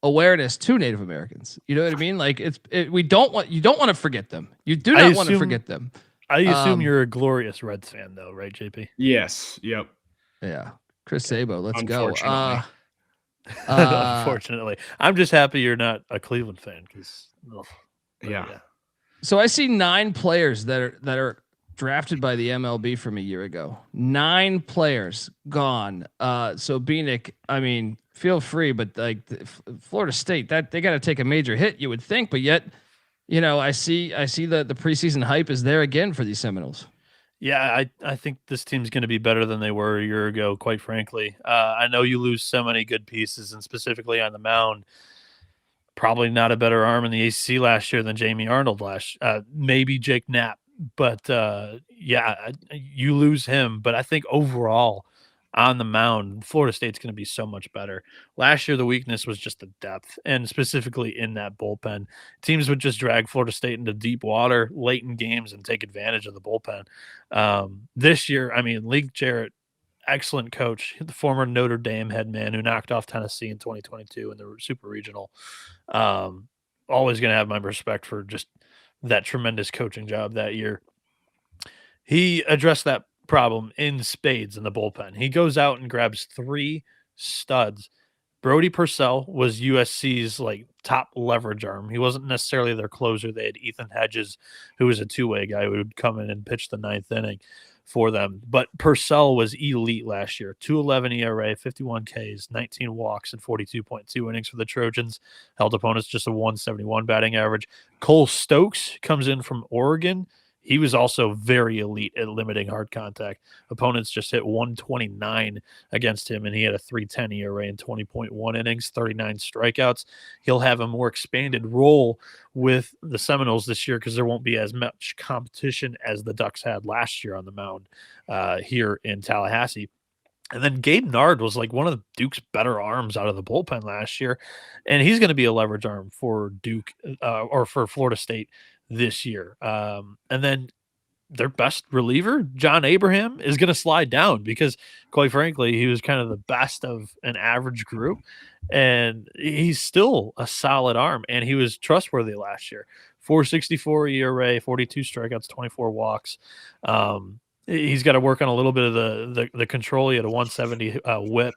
awareness to Native Americans. You know what I mean? Like you don't want to forget them. You do not want to forget them. I assume you're a glorious Reds fan, though, right, JP? Yes. Yep. Yeah. Chris Sabo, let's go. Unfortunately, I'm just happy you're not a Cleveland fan because. Yeah. So I see 9 players that are drafted by the MLB from a year ago. 9 players gone. So Bieniek, I mean, feel free, but like Florida State, that they got to take a major hit, you would think, but yet, I see the preseason hype is there again for these Seminoles. Yeah, I think this team's going to be better than they were a year ago, quite frankly. I know you lose so many good pieces, and specifically on the mound, probably not a better arm in the ACC last year than Jamie Arnold maybe Jake Knapp. But you lose him. But I think overall on the mound, Florida State's going to be so much better. Last year, the weakness was just the depth, and specifically in that bullpen. Teams would just drag Florida State into deep water late in games and take advantage of the bullpen. This year, I mean, Lee Jarrett, excellent coach, the former Notre Dame head man who knocked off Tennessee in 2022 in the Super Regional. Always going to have my respect for just that tremendous coaching job that year. He addressed that problem in spades in the bullpen. He goes out and grabs 3 studs. Brody Purcell was USC's top leverage arm. He wasn't necessarily their closer. They had Ethan Hedges, who was a two-way guy who would come in and pitch the 9th inning for them. But Purcell was elite last year. 2.11 ERA, 51 Ks, 19 walks, and 42.2 innings for the Trojans. Held opponents just a 171 batting average. Cole Stokes comes in from Oregon. He was also very elite at limiting hard contact. Opponents just hit 129 against him, and he had a 3.10 ERA in 20.1 innings, 39 strikeouts. He'll have a more expanded role with the Seminoles this year because there won't be as much competition as the Ducks had last year on the mound here in Tallahassee. And then Gabe Nard was one of Duke's better arms out of the bullpen last year, and he's going to be a leverage arm for Duke or for Florida State this year. And then their best reliever, John Abraham, is going to slide down because, quite frankly, he was kind of the best of an average group, and he's still a solid arm, and he was trustworthy last year. 4.64 ERA, 42 strikeouts, 24 walks. He's got to work on a little bit of the control. He had a 170 whip.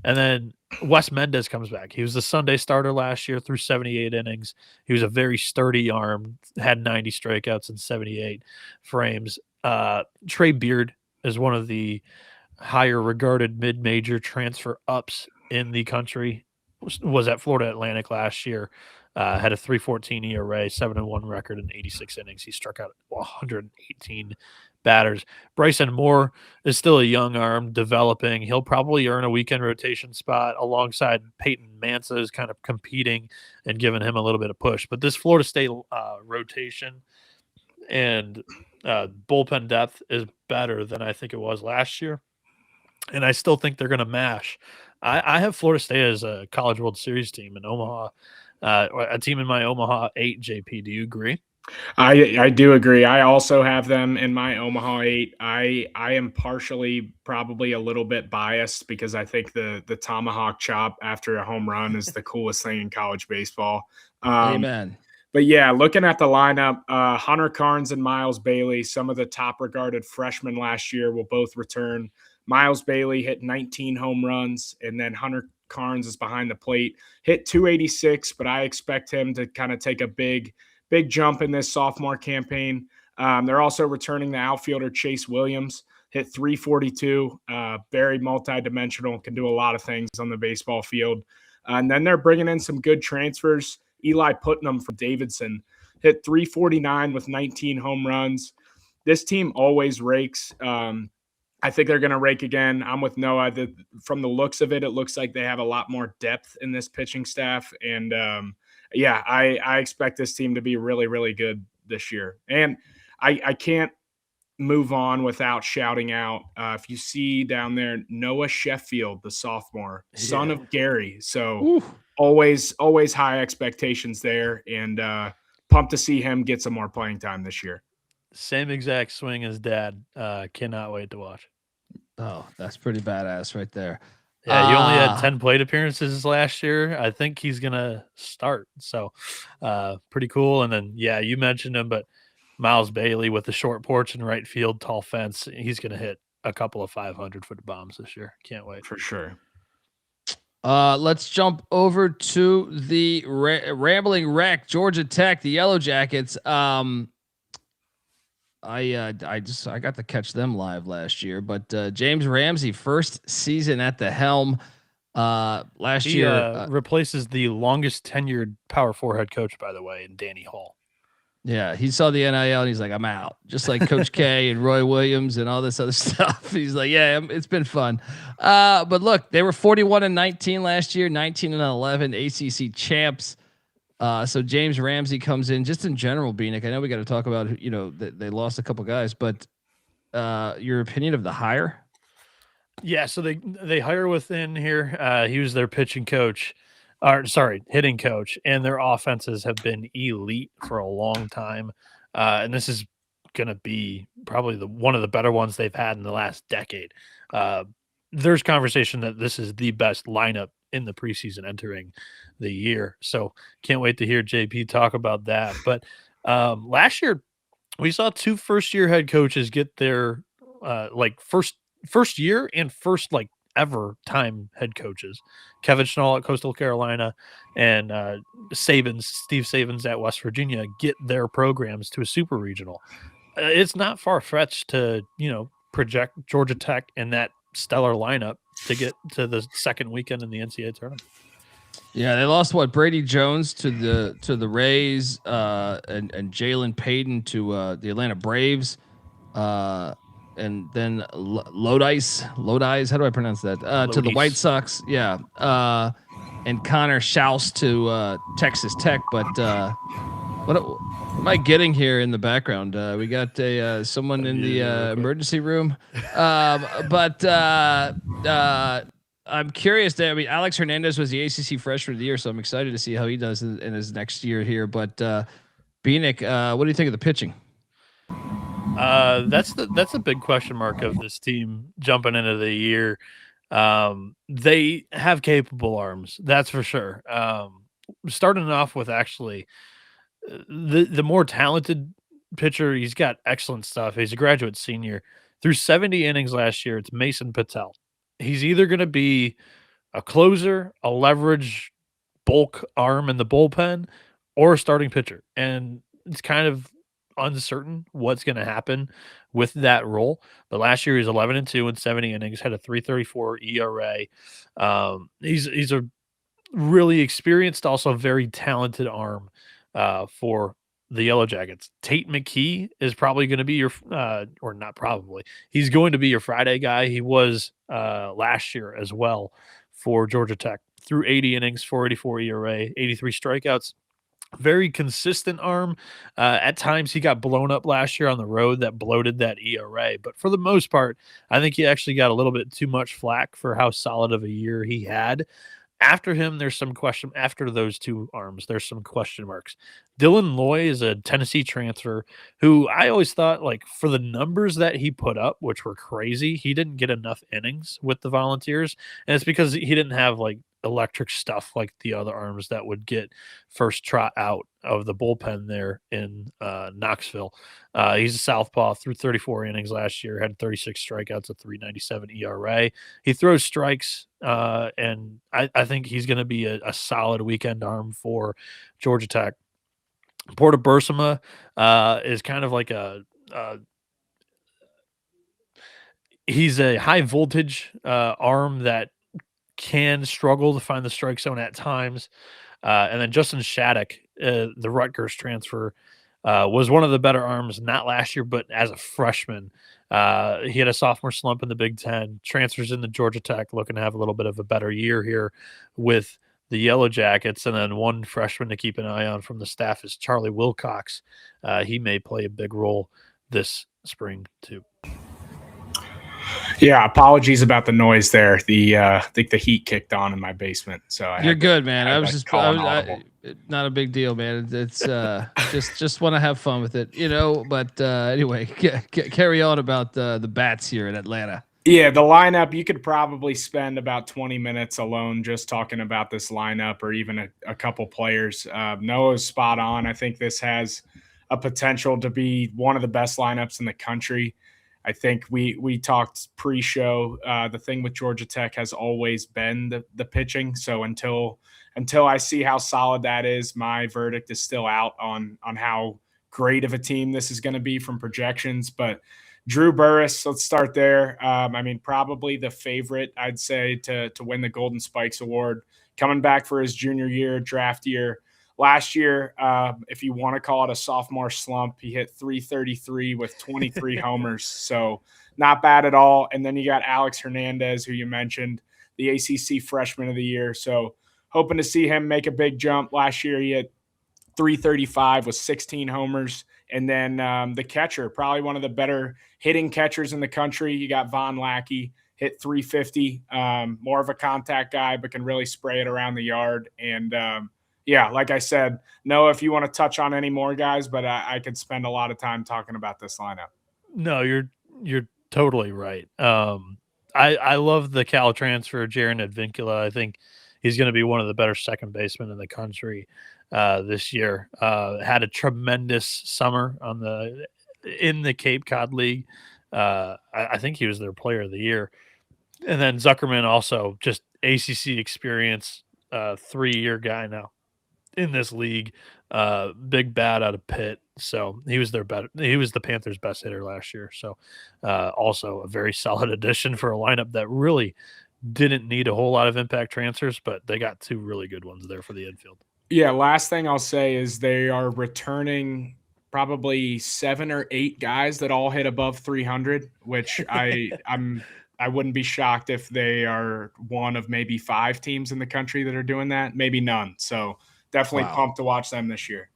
And then Wes Mendez comes back. He was the Sunday starter last year through 78 innings. He was a very sturdy arm, had 90 strikeouts and 78 frames. Trey Beard is one of the higher regarded mid-major transfer ups in the country. Was at Florida Atlantic last year. Had a 3.14 ERA, 7-1 record in 86 innings. He struck out 118 batters. Bryson Moore is still a young arm developing. He'll probably earn a weekend rotation spot alongside Peyton Mansa, is kind of competing and giving him a little bit of push. But this Florida State rotation and bullpen depth is better than I think it was last year. And I still think they're going to mash. I have Florida State as a College World Series team in Omaha, a team in my Omaha 8, JP. Do you agree? I do agree. I also have them in my Omaha 8. I am partially probably a little bit biased because I think the tomahawk chop after a home run is the coolest thing in college baseball. Amen. But yeah, looking at the lineup, Hunter Carnes and Miles Bailey, some of the top regarded freshmen last year, will both return. Miles Bailey hit 19 home runs, and then Hunter Carnes is behind the plate, hit 286, but I expect him to kind of take a big jump in this sophomore campaign. They're also returning the outfielder Chase Williams, hit 342, very multidimensional, can do a lot of things on the baseball field. And then they're bringing in some good transfers. Eli Putnam from Davidson hit 349 with 19 home runs. This team always rakes. I think they're going to rake again. I'm with Noah. From the looks of it, it looks like they have a lot more depth in this pitching staff. And I expect this team to be really, really good this year. And I can't move on without shouting out, if you see down there, Noah Sheffield, the sophomore, son of Gary. So always high expectations there, and pumped to see him get some more playing time this year. Same exact swing as dad. Cannot wait to watch. Oh, that's pretty badass right there. Yeah, you only had 10 plate appearances last year. I think he's going to start. So pretty cool. And then, yeah, you mentioned him, but Miles Bailey with the short porch and right field, tall fence, he's going to hit a couple of 500-foot bombs this year. Can't wait. For sure. Let's jump over to the Rambling Wreck, Georgia Tech, the Yellow Jackets. I got to catch them live last year, but James Ramsey, first season at the helm. Last year replaces the longest tenured Power 4 head coach, by the way, in Danny Hall. Yeah, he saw the NIL and he's like, I'm out. Just like Coach K and Roy Williams and all this other stuff. He's like, yeah, it's been fun. But look, they were 41-19 last year, 19-11 ACC champs. So James Ramsey comes in. Just in general, Bieniek, I know we got to talk about, they lost a couple guys, but your opinion of the hire? Yeah, so they hire within here. He was their pitching coach. Hitting coach, and their offenses have been elite for a long time. And this is going to be probably one of the better ones they've had in the last decade. There's conversation that this is the best lineup in the preseason entering the year. So can't wait to hear JP talk about that. But last year we saw 2 first-year head coaches get their first year and first ever time head coaches. Kevin Schnall at Coastal Carolina and Steve Sabins at West Virginia get their programs to a super regional. It's not far-fetched to, project Georgia Tech in that stellar lineup to get to the second weekend in the NCAA tournament. Yeah, they lost Brady Jones to the Rays and Jalen Payton to the Atlanta Braves. And then Lodice, how do I pronounce that? To the White Sox, yeah. And Connor Schaus to Texas Tech. But what am I getting here in the background? We got someone in the emergency room. But I'm curious. Alex Hernandez was the ACC Freshman of the Year, so I'm excited to see how he does in his next year here. But Bieniek, what do you think of the pitching? That's a big question mark of this team jumping into the year. They have capable arms, that's for sure. Starting off with actually the more talented pitcher, he's got excellent stuff. He's a graduate senior. Through 70 innings last year, it's Mason Patel. He's either going to be a closer, a leverage bulk arm in the bullpen, or a starting pitcher. And it's kind of uncertain what's going to happen with that role. But last year he was 11-2 in 70 innings, had a 3.34 ERA. He's a really experienced, also very talented arm for the Yellow Jackets. Tate McKee is probably going to be your or not probably. He's going to be your Friday guy. He was last year as well for Georgia Tech. Through 80 innings, 4.84 ERA, 83 strikeouts. Very consistent arm. At times he got blown up last year on the road that bloated that ERA. But for the most part, I think he actually got a little bit too much flack for how solid of a year he had. After him, after those two arms, there's some question marks. Dylan Loy is a Tennessee transfer who I always thought, for the numbers that he put up, which were crazy, he didn't get enough innings with the Volunteers. And it's because he didn't have electric stuff like the other arms that would get first trot out of the bullpen there in Knoxville. He's a southpaw, threw 34 innings last year, had 36 strikeouts, a 3.97 ERA. He throws strikes, and I think he's going to be a solid weekend arm for Georgia Tech. Porta Bursama is kind of like he's a high voltage arm that can struggle to find the strike zone at times. And then Justin Shattuck, the Rutgers transfer, was one of the better arms, not last year, but as a freshman. He had a sophomore slump in the Big Ten, transfers into Georgia Tech, looking to have a little bit of a better year here with the Yellow Jackets. And then one freshman to keep an eye on from the staff is Charlie Wilcox. He may play a big role this spring too. Yeah, apologies about the noise there. I think the heat kicked on in my basement, so you're good, man. I was not a big deal, man. It's just want to have fun with it, But anyway, carry on about the bats here in Atlanta. Yeah, the lineup, you could probably spend about 20 minutes alone just talking about this lineup, or even a couple players. Noah's spot on. I think this has a potential to be one of the best lineups in the country. I think we talked pre-show. The thing with Georgia Tech has always been the pitching. So until I see how solid that is, my verdict is still out on how great of a team this is going to be from projections. But Drew Burris, let's start there. Probably the favorite, I'd say, to win the Golden Spikes Award, coming back for his junior year, draft year. Last year, if you want to call it a sophomore slump, he hit 333 with 23 homers. So not bad at all. And then you got Alex Hernandez, who you mentioned, the ACC Freshman of the Year. So hoping to see him make a big jump. Last year, he hit 335 with 16 homers. And then the catcher, probably one of the better hitting catchers in the country. You got Von Lackey, hit 350, more of a contact guy, but can really spray it around the yard. And yeah, like I said, Noah, if you want to touch on any more guys, but I could spend a lot of time talking about this lineup. No, you're totally right. I love the Cal transfer, Jaron Advincula. I think he's going to be one of the better second basemen in the country this year. Had a tremendous summer in the Cape Cod League. I think he was their player of the year. And then Zuckerman also just ACC experience, 3-year guy now in this league, big bat out of Pitt. So he was the Panthers' best hitter last year. So also a very solid addition for a lineup that really didn't need a whole lot of impact transfers, but they got 2 really good ones there for the infield. Yeah. Last thing I'll say is they are returning probably 7 or 8 guys that all hit above 300, which I wouldn't be shocked if they are one of maybe 5 teams in the country that are doing that, maybe none. So definitely pumped to watch them this year.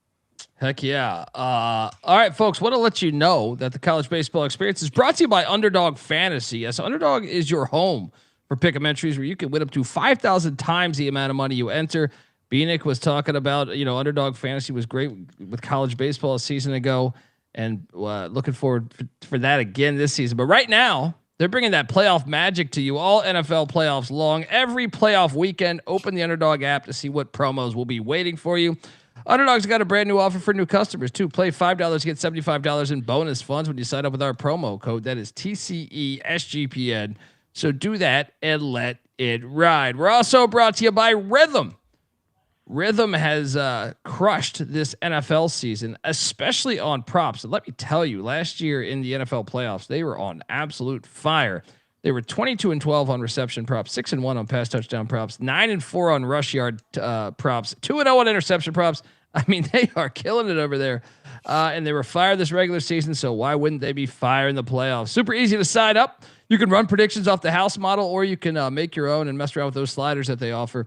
Heck yeah. All right, folks, want to let you know that the college baseball experience is brought to you by Underdog Fantasy. Yes, Underdog is your home for pick'em entries where you can win up to 5,000 times the amount of money you enter. Bieniek was talking about, Underdog Fantasy was great with college baseball a season ago, and looking forward for that again this season. But right now, they're bringing that playoff magic to you all NFL playoffs long. Every playoff weekend, open the Underdog app to see what promos will be waiting for you. Underdog's got a brand new offer for new customers too. Play $5, get $75 in bonus funds when you sign up with our promo code. That is TCESGPN. So do that and let it ride. We're also brought to you by Rhythm. Rhythm has crushed this NFL season, especially on props. And let me tell you, last year in the NFL playoffs, they were on absolute fire. They were 22-12 on reception props, 6-1 on pass touchdown props, 9-4 on rush yard props, 2-0 on interception props. I mean, they are killing it over there. And they were fired this regular season, so why wouldn't they be fired in the playoffs? Super easy to sign up. You can run predictions off the house model, or you can make your own and mess around with those sliders that they offer.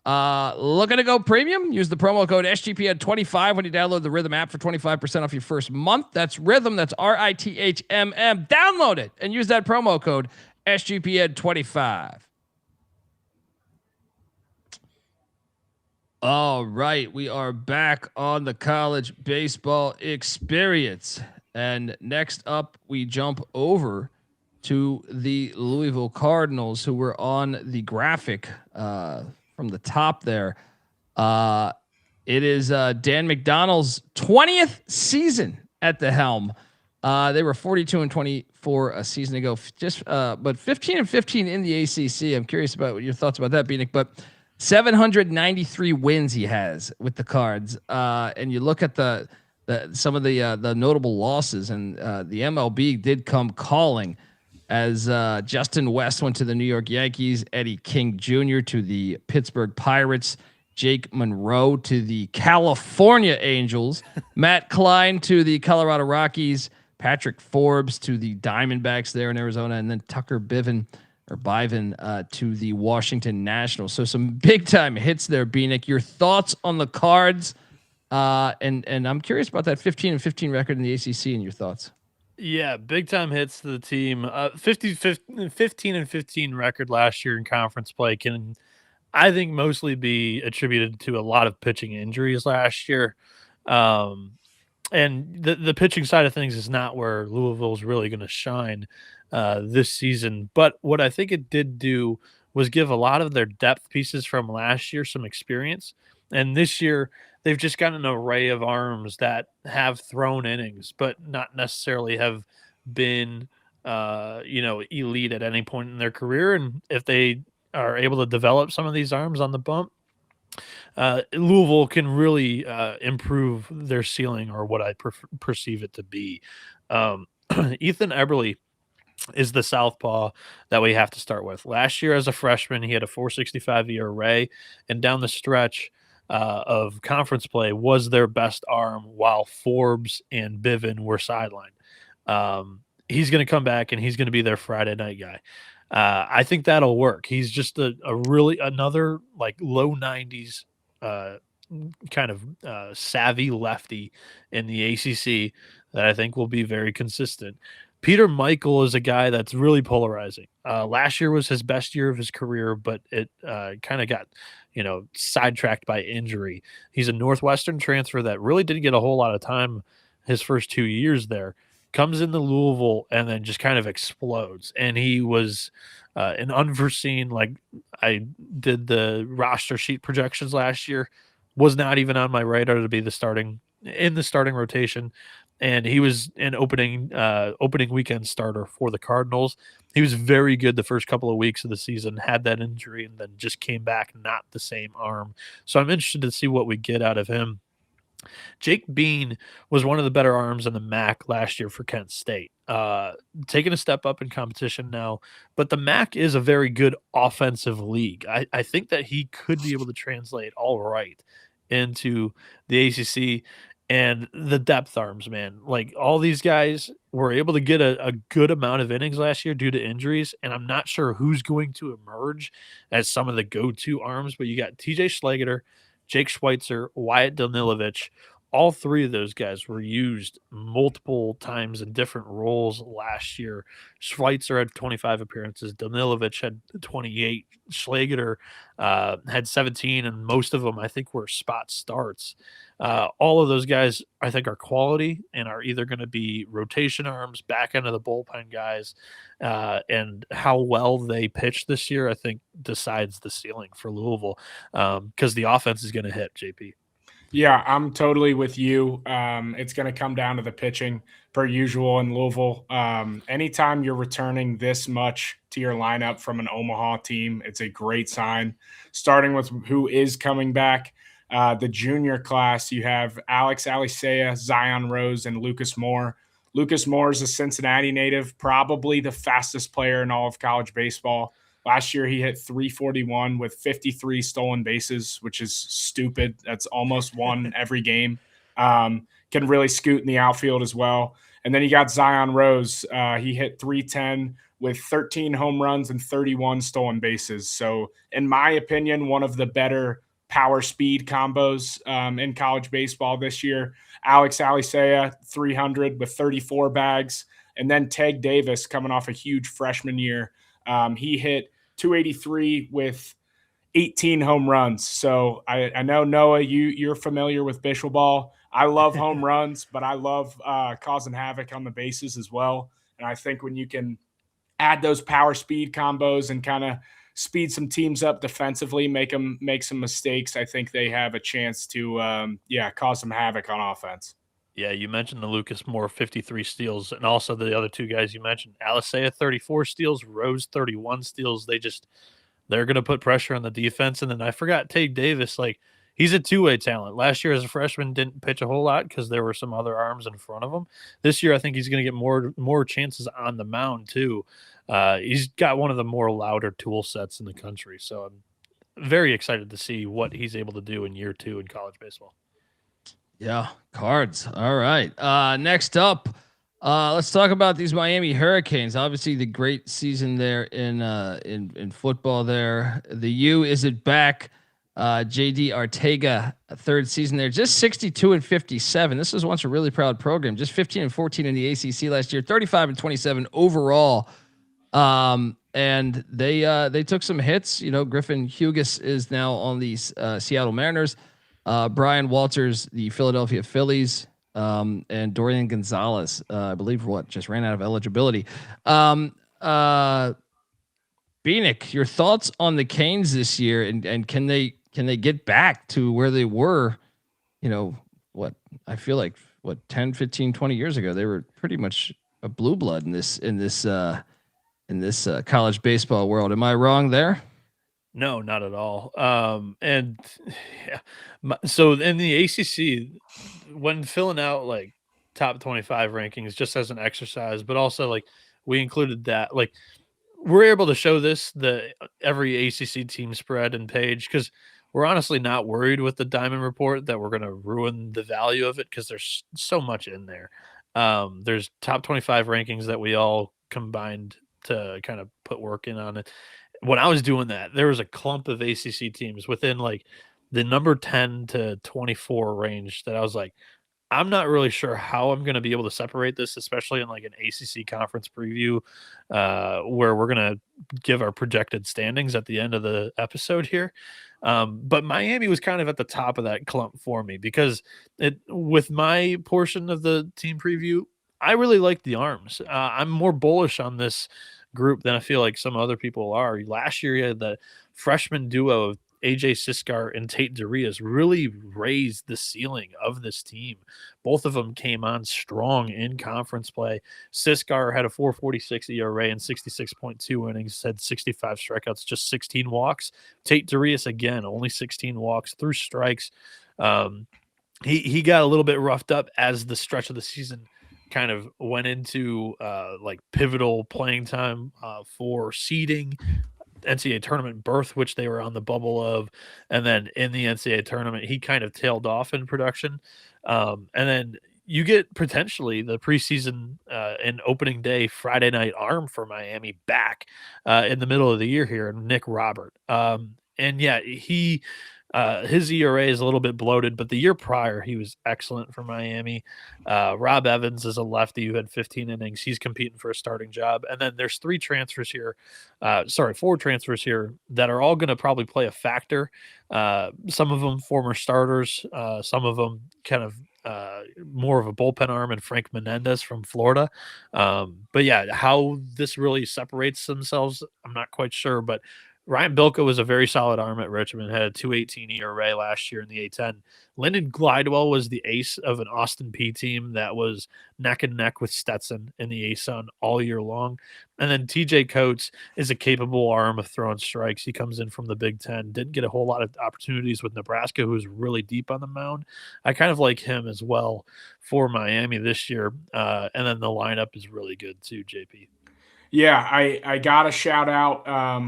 Looking to go premium? Use the promo code SGPN25 when you download the Rhythm app for 25% off your first month. That's Rhythm. That's RITHMM. Download it and use that promo code SGPN25. All right, we are back on the college baseball experience. And next up, we jump over to the Louisville Cardinals, who were on the graphic from from the top there. It is Dan McDonnell's 20th season at the helm. They were 42-24 a season ago, but 15-15 in the ACC. I'm curious about what your thoughts about that, Bieniek. But 793 wins he has with the Cards, and you look at some of the notable losses, and the MLB did come calling as Justin West went to the New York Yankees, Eddie King Jr. to the Pittsburgh Pirates, Jake Monroe to the California Angels, Matt Klein to the Colorado Rockies, Patrick Forbes to the Diamondbacks there in Arizona, and then Tucker Biven to the Washington Nationals. So some big time hits there, Bieniek. Your thoughts on the Cards? And I'm curious about that 15-15 record in the ACC and your thoughts. Yeah, big time hits to the team. 15-15 record last year in conference play can, I think, mostly be attributed to a lot of pitching injuries last year. And the pitching side of things is not where Louisville is really going to shine this season. But what I think it did do was give a lot of their depth pieces from last year some experience. And this year, they've just got an array of arms that have thrown innings, but not necessarily have been, elite at any point in their career. And if they are able to develop some of these arms on the bump, Louisville can really improve their ceiling, or what I perceive it to be. Ethan Eberle is the southpaw that we have to start with. Last year as a freshman, he had a 4.65 ERA, and down the stretch of conference play was their best arm, while Forbes and Biven were sidelined. He's going to come back, and he's going to be their Friday night guy. I think that'll work. He's just another like low 90s kind of savvy lefty in the ACC that I think will be very consistent. Peter Michael is a guy that's really polarizing. Last year was his best year of his career, but it kind of got, sidetracked by injury. He's a Northwestern transfer that really didn't get a whole lot of time his first 2 years there. Comes into Louisville and then just kind of explodes. And he was an unforeseen, like I did the roster sheet projections last year, was not even on my radar to be in the starting rotation. And he was an opening weekend starter for the Cardinals. He was very good the first couple of weeks of the season, had that injury, and then just came back not the same arm. So I'm interested to see what we get out of him. Jake Bean was one of the better arms in the MAC last year for Kent State. Taking a step up in competition now, but the MAC is a very good offensive league. I think that he could be able to translate all right into the ACC. And the depth arms, man, like all these guys were able to get a good amount of innings last year due to injuries. And I'm not sure who's going to emerge as some of the go-to arms, but you got TJ Schlageter, Jake Schweitzer, Wyatt Danilovich. All three of those guys were used multiple times in different roles last year. Schweitzer had 25 appearances. Danilovich had 28. Schlageter had 17, and most of them, I think, were spot starts. All of those guys, I think, are quality and are either going to be rotation arms, back end of the bullpen guys, and how well they pitch this year, I think, decides the ceiling for Louisville, because the offense is going to hit, JP. Yeah, I'm totally with you. It's going to come down to the pitching per usual in Louisville. Anytime you're returning this much to your lineup from an Omaha team, it's a great sign. Starting with who is coming back, the junior class, you have Alex Alicea, Zion Rose, and Lucas Moore. Lucas Moore is a Cincinnati native, probably the fastest player in all of college baseball. Last year, he hit 341 with 53 stolen bases, which is stupid. That's almost one every game. Can really scoot in the outfield as well. And then you got Zion Rose. He hit 310 with 13 home runs and 31 stolen bases. So, in my opinion, one of the better power speed combos in college baseball this year. Alex Alicea, 300 with 34 bags. And then Teg Davis coming off a huge freshman year. He hit 283 with 18 home runs. So I know, Noah, you're familiar with Bishop Ball. I love home runs, but I love causing havoc on the bases as well. And I think when you can add those power speed combos and kind of speed some teams up defensively, make some mistakes, I think they have a chance to cause some havoc on offense. Yeah, you mentioned the Lucas Moore 53 steals, and also the other two guys you mentioned, Alisea 34 steals, Rose 31 steals. They're going to put pressure on the defense. And then I forgot Tate Davis, like he's a two-way talent. Last year as a freshman didn't pitch a whole lot because there were some other arms in front of him. This year I think he's going to get more chances on the mound too. He's got one of the more louder tool sets in the country. So I'm very excited to see what he's able to do in year 2 in college baseball. Yeah, Cards. All right. Next up, let's talk about these Miami Hurricanes. Obviously, the great season there in football. There, the U is it back. JD Arteaga, third season there, just 62 and 57. This was once a really proud program. Just 15 and 14 in the ACC last year, 35 and 27 overall. And they took some hits. You know, Griffin Hughes is now on the Seattle Mariners. Brian Walters, the Philadelphia Phillies, and Dorian Gonzalez, I believe just ran out of eligibility. Bieniek, your thoughts on the Canes this year, and can they get back to where they were? You know, I feel like 10, 15, 20 years ago, they were pretty much a blue blood in this college baseball world. Am I wrong there? No, not at all. And yeah, so in the ACC, when filling out like top 25 rankings, just as an exercise, but also like we included that, like we're able to show every ACC team spread and page because we're honestly not worried with the Diamond Report that we're going to ruin the value of it because there's so much in there. There's top 25 rankings that we all combined to kind of put work in on it. When I was doing that, there was a clump of ACC teams within like the number 10 to 24 range that I was like, I'm not really sure how I'm going to be able to separate this, especially in like an ACC conference preview, where we're going to give our projected standings at the end of the episode here. But Miami was kind of at the top of that clump for me because with my portion of the team preview, I really like the arms. I'm more bullish on this group than I feel like some other people are. Last year, you had the freshman duo of AJ Siskar and Tate Darius really raised the ceiling of this team. Both of them came on strong in conference play. Siskar had a 4.46 ERA and 66.2 innings, had 65 strikeouts, just 16 walks. Tate Darius, again, only 16 walks, through strikes. He got a little bit roughed up as the stretch of the season kind of went into like pivotal playing time for seeding, NCAA tournament berth, which they were on the bubble of. And then in the NCAA tournament, he kind of tailed off in production. And then you get potentially the preseason and opening day Friday night arm for Miami back in the middle of the year here, Nick Robert. And yeah, his ERA is a little bit bloated, but the year prior, he was excellent for Miami. Rob Evans is a lefty who had 15 innings. He's competing for a starting job. And then there's 4 transfers here that are all going to probably play a factor. Some of them former starters, some of them kind of more of a bullpen arm, and Frank Menendez from Florida. But yeah, how this really separates themselves, I'm not quite sure, but Ryan Bilko was a very solid arm at Richmond, had a 2.18 ERA last year in the A10. Lyndon Glidewell was the ace of an Austin Peay team that was neck and neck with Stetson in the ASUN all year long. And then TJ Coates is a capable arm of throwing strikes. He comes in from the Big Ten, didn't get a whole lot of opportunities with Nebraska, who's really deep on the mound. I kind of like him as well for Miami this year. And then the lineup is really good too, JP. Yeah, I got a shout out.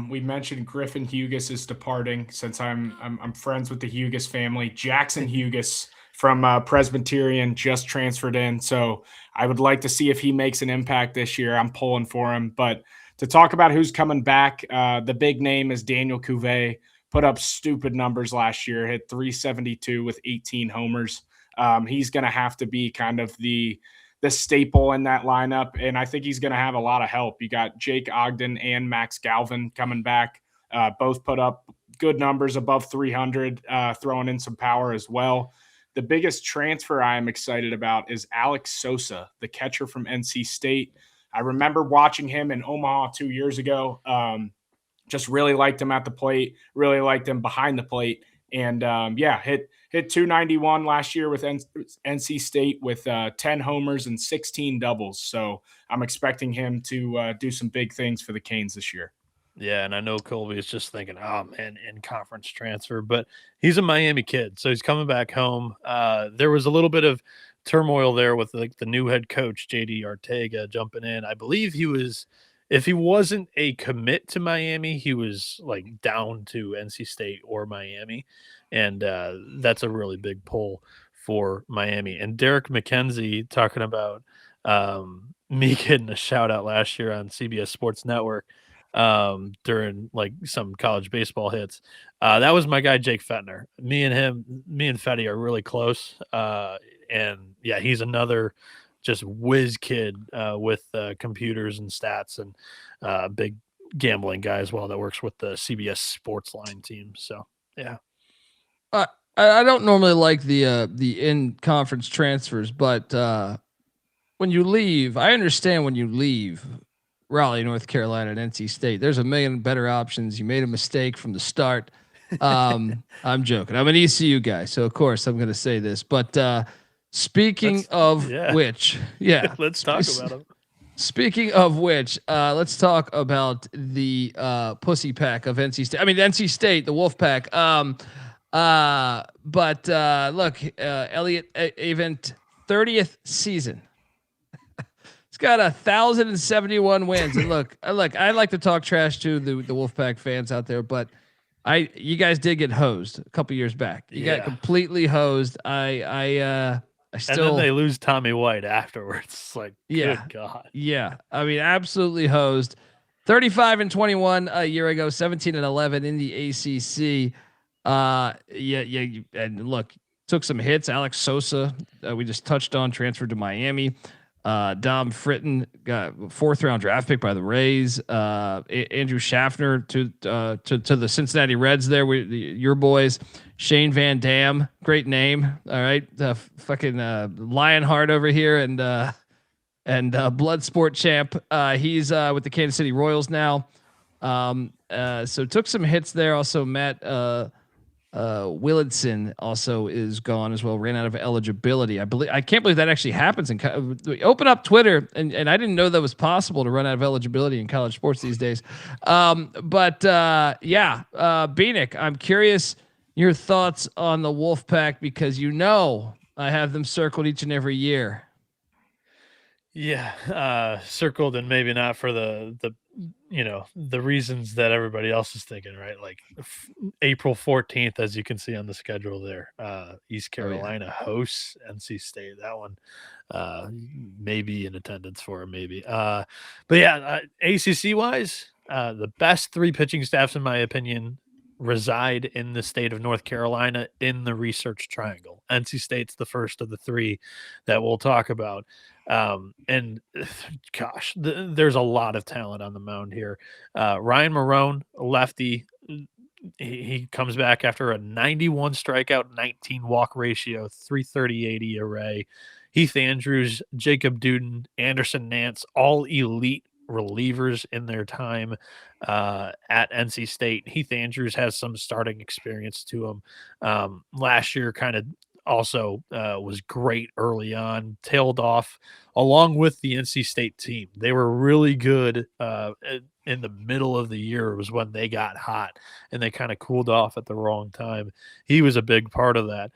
We mentioned Griffin Hughes is departing since I'm friends with the Hughes family. Jackson Hughes from Presbyterian just transferred in, so I would like to see if he makes an impact this year. I'm pulling for him. But to talk about who's coming back, the big name is Daniel Cuvée. Put up stupid numbers last year, hit 372 with 18 homers. He's going to have to be kind of the staple in that lineup, and I think he's going to have a lot of help. You got Jake Ogden and Max Galvin coming back. Both put up good numbers, above 300, throwing in some power as well. The biggest transfer I am excited about is Alex Sosa, the catcher from NC State. I remember watching him in Omaha 2 years ago. Just really liked him at the plate, really liked him behind the plate. And hit 291 last year with NC State with 10 homers and 16 doubles. So I'm expecting him to do some big things for the Canes this year. Yeah, and I know Colby is just thinking, oh, man, in conference transfer. But he's a Miami kid, so he's coming back home. There was a little bit of turmoil there with the new head coach, J.D. Ortega, jumping in. I believe he was – if he wasn't a commit to Miami, he was like down to NC State or Miami. And that's a really big pull for Miami. And Derek McKenzie talking about me getting a shout out last year on CBS Sports Network during like some college baseball hits. That was my guy, Jake Fettner. Me and Fetty are really close. And yeah, he's another just whiz kid with computers and stats, and big gambling guy as well that works with the CBS Sports Line team. So yeah, I don't normally like the in conference transfers, but when you leave, I understand when you leave Raleigh, North Carolina, and NC State, there's a million better options. You made a mistake from the start. I'm joking. I'm an ECU guy, so of course I'm going to say this, but. Speaking of which, let's talk about them. Speaking of which, let's talk about the pussy pack of NC State. I mean, NC State, the Wolf Pack. But look, Elliott Avent, 30th season. It's got 1,071 wins. And look, I like to talk trash to the Wolfpack fans out there, but you guys did get hosed a couple years back. You got completely hosed. I still, and then they lose Tommy White afterwards. It's like, good God. Yeah. I mean, absolutely hosed. 35-21 a year ago, 17-11 in the ACC. And look, took some hits. Alex Sosa, we just touched on, transferred to Miami. Dom Fritton got 4th round draft pick by the Rays. Andrew Schaffner to the Cincinnati Reds. There, your boys. Shane Van Dam, great name. All right, fucking Lionheart over here, and Bloodsport champ. He's with the Kansas City Royals now. So took some hits there. Also, Matt Willardson also is gone as well. Ran out of eligibility. I can't believe that actually happens. Open up Twitter, and I didn't know that was possible to run out of eligibility in college sports these days. Bieniek, I'm curious your thoughts on the Wolfpack, because I have them circled each and every year. Yeah, circled, and maybe not for the reasons that everybody else is thinking, right? Like April 14th, as you can see on the schedule there, East Carolina hosts NC State. That one maybe in attendance for, maybe. But yeah, ACC wise, the best 3 pitching staffs, in my opinion, reside in the state of North Carolina in the Research Triangle. NC State's the first of the 3 that we'll talk about. And gosh, there's a lot of talent on the mound here. Ryan Marone, lefty, he comes back after a 91 strikeout, 19 walk ratio, 338 ERA. Heath Andrews, Jacob Duden, Anderson Nance, all elite relievers in their time at NC State. Heath Andrews has some starting experience to him. Last year kind of also was great early on, tailed off along with the NC State team. They were really good in the middle of the year was when they got hot, and they kind of cooled off at the wrong time. He was a big part of that.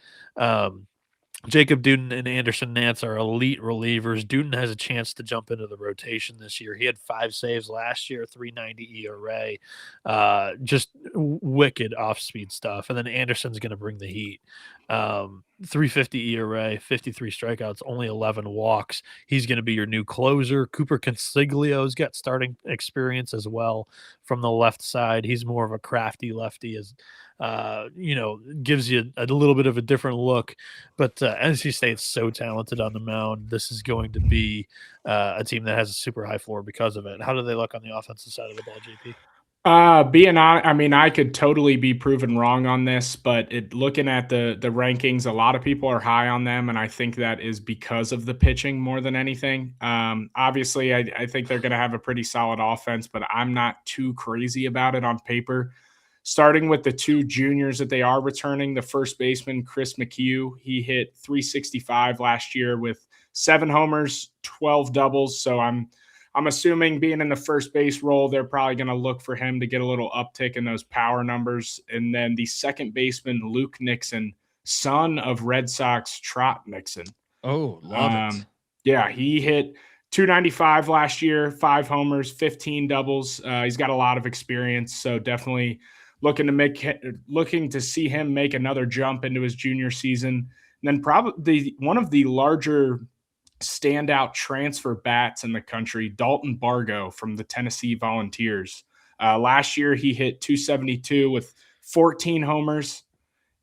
Jacob Duden and Anderson Nance are elite relievers. Duden has a chance to jump into the rotation this year. He had 5 saves last year, 3.90 ERA, just wicked off-speed stuff. And then Anderson's going to bring the heat. 3.50 ERA, 53 strikeouts, only 11 walks. He's going to be your new closer. Cooper Consiglio's got starting experience as well from the left side. He's more of a crafty lefty, as gives you a little bit of a different look. But NC State's so talented on the mound. This is going to be a team that has a super high floor because of it. How do they look on the offensive side of the ball, JP? Being on, I mean, I could totally be proven wrong on this, but looking at the rankings, a lot of people are high on them, and I think that is because of the pitching more than anything. Obviously, I think they're going to have a pretty solid offense, but I'm not too crazy about it on paper. Starting with the two juniors that they are returning, the first baseman, Chris McHugh, he hit 365 last year with 7 homers, 12 doubles. So I'm assuming being in the first base role, they're probably going to look for him to get a little uptick in those power numbers. And then the second baseman, Luke Nixon, son of Red Sox Trot Nixon. Oh, love it. Yeah, he hit 295 last year, 5 homers, 15 doubles. He's got a lot of experience, so definitely looking to see him make another jump into his junior season. And then probably one of the larger standout transfer bats in the country, Dalton Bargo from the Tennessee Volunteers. Last year, he hit 272 with 14 homers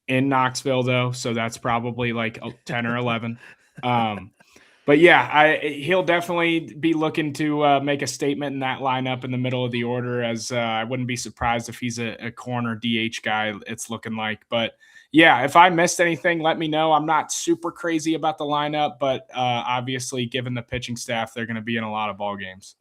in Knoxville, though, so that's probably like 10 or 11. But yeah, he'll definitely be looking to make a statement in that lineup in the middle of the order, as I wouldn't be surprised if he's a corner DH guy, it's looking like. But yeah, if I missed anything, let me know. I'm not super crazy about the lineup, but obviously, given the pitching staff, they're going to be in a lot of ball games.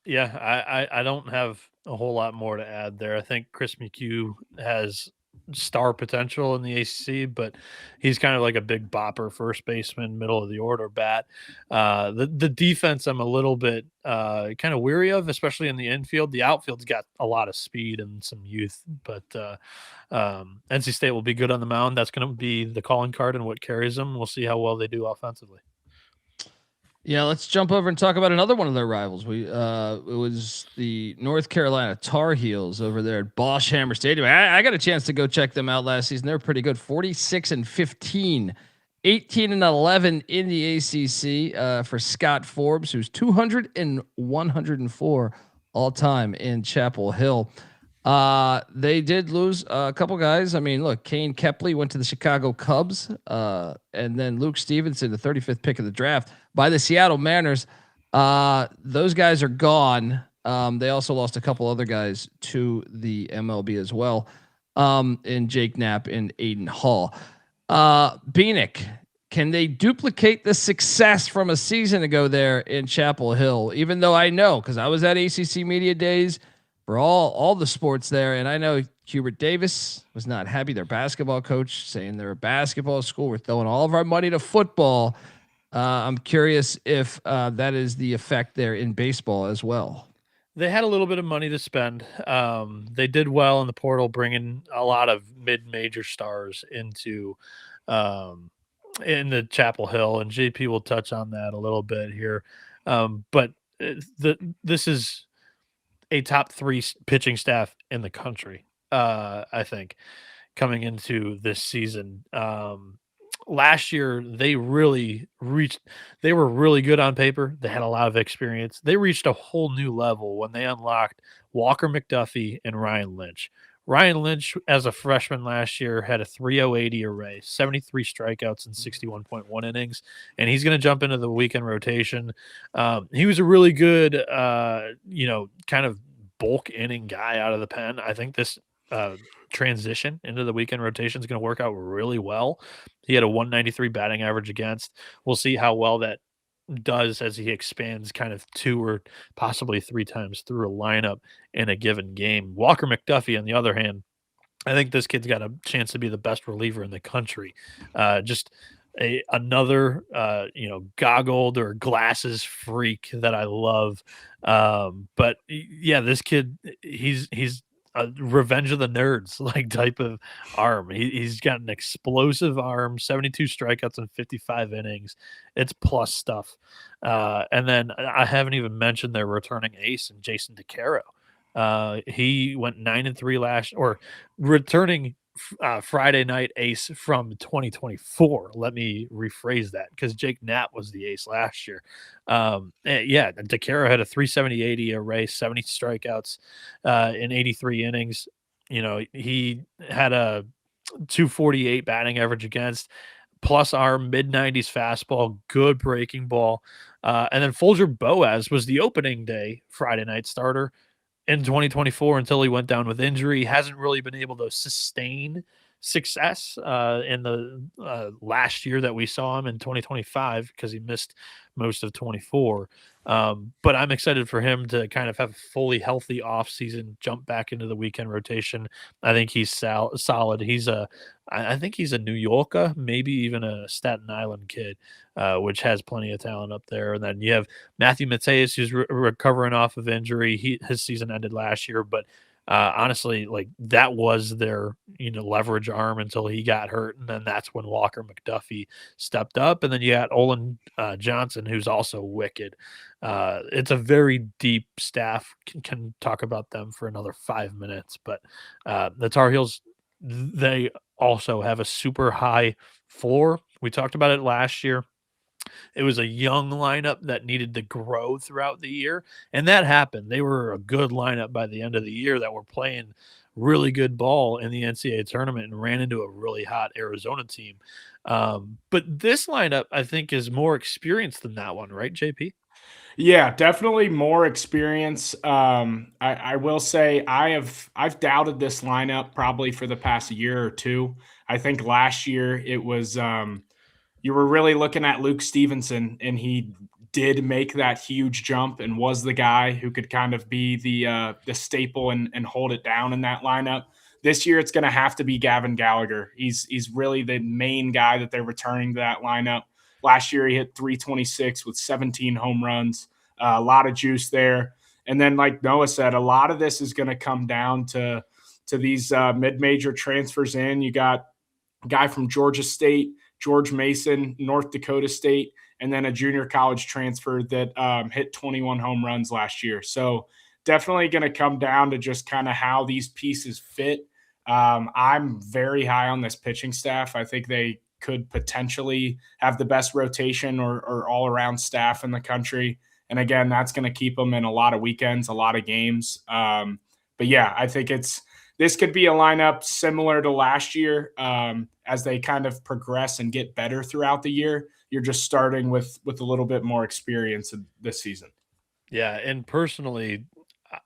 Yeah, I don't have a whole lot more to add there. I think Chris McHugh has star potential in the ACC, but he's kind of like a big bopper first baseman, middle of the order bat. The defense I'm a little bit kind of weary of, especially in the infield. The outfield's got a lot of speed and some youth, but NC State will be good on the mound. That's going to be the calling card and what carries them. We'll see how well they do offensively. Yeah, let's jump over and talk about another one of their rivals. It was the North Carolina Tar Heels over there at Bosch Hammer Stadium. I got a chance to go check them out last season. They're pretty good. 46-15, 18-11 in the ACC for Scott Forbes, who's 200 and 104 all time in Chapel Hill. They did lose a couple guys. I mean, look, Kane Kepley went to the Chicago Cubs, and then Luke Stevenson, the 35th pick of the draft by the Seattle Mariners. Those guys are gone. They also lost a couple other guys to the MLB as well, in Jake Knapp and Aiden Hall. Bieniek, can they duplicate the success from a season ago there in Chapel Hill? Even though I know, because I was at ACC Media Days for all the sports there, and I know Hubert Davis was not happy. Their basketball coach saying they're a basketball school. We're throwing all of our money to football. I'm curious if that is the effect there in baseball as well. They had a little bit of money to spend. They did well in the portal, bringing a lot of mid-major stars into in the Chapel Hill, and JP will touch on that a little bit here. But this is a top 3 pitching staff in the country, I think, coming into this season. Last year, they were really good on paper. They had a lot of experience. They reached a whole new level when they unlocked Walker McDuffie and Ryan Lynch. Ryan Lynch, as a freshman last year, had a 3.080 ERA, 73 strikeouts, and 61.1 innings, and he's going to jump into the weekend rotation. He was a really good, kind of bulk inning guy out of the pen. I think this transition into the weekend rotation is going to work out really well. He had a 193 batting average against. We'll see how well that does as he expands kind of 2 or possibly 3 times through a lineup in a given game. Walker McDuffie, on the other hand, I think this kid's got a chance to be the best reliever in the country. Just another goggled or glasses freak that I love. But yeah, this kid, he's a Revenge of the Nerds like type of arm. He's got an explosive arm, 72 strikeouts in 55 innings. It's plus stuff. And then I haven't even mentioned their returning ace and Jason DeCaro. He went 9-3 returning Friday night ace from 2024. Let me rephrase that, because Jake Knapp was the ace last year. DeCaro had a 3.78 ERA, 70 strikeouts in 83 innings. He had a 2.48 batting average against, plus arm, mid-90s fastball, good breaking ball. And then Folger Boaz was the opening day Friday night starter. in 2024 until he went down with injury. Hasn't really been able to sustain success in the last year that we saw him in 2025 because he missed most of 24. But I'm excited for him to kind of have a fully healthy offseason, jump back into the weekend rotation. I think he's solid. I think he's a New Yorker, maybe even a Staten Island kid, which has plenty of talent up there. And then you have Matthew Mateus, who's recovering off of injury. His season ended last year, but honestly, like that was their leverage arm until he got hurt, and then that's when Walker McDuffie stepped up, and then you got Olin Johnson, who's also wicked. It's a very deep staff. Can talk about them for another 5 minutes, but the Tar Heels, they also have a super high floor. We talked about it last year. It was a young lineup that needed to grow throughout the year, and that happened. They were a good lineup by the end of the year that were playing really good ball in the NCAA tournament and ran into a really hot Arizona team. But this lineup, I think, is more experienced than that one, right, JP? Yeah, definitely more experience. I will say I've doubted this lineup probably for the past year or two. I think last year it was you were really looking at Luke Stevenson, and he did make that huge jump and was the guy who could kind of be the staple and hold it down in that lineup. This year, it's going to have to be Gavin Gallagher. He's really the main guy that they're returning to that lineup. Last year, he hit 326 with 17 home runs, a lot of juice there. And then, like Noah said, a lot of this is going to come down to these mid-major transfers in. You got a guy from Georgia State, George Mason, North Dakota State, and then a junior college transfer that hit 21 home runs last year. So definitely going to come down to just kind of how these pieces fit. I'm very high on this pitching staff. I think they could potentially have the best rotation or all-around staff in the country. And again, that's going to keep them in a lot of weekends, a lot of games. But yeah, I think this could be a lineup similar to last year as they kind of progress and get better throughout the year. You're just starting with a little bit more experience this season. Yeah, and personally,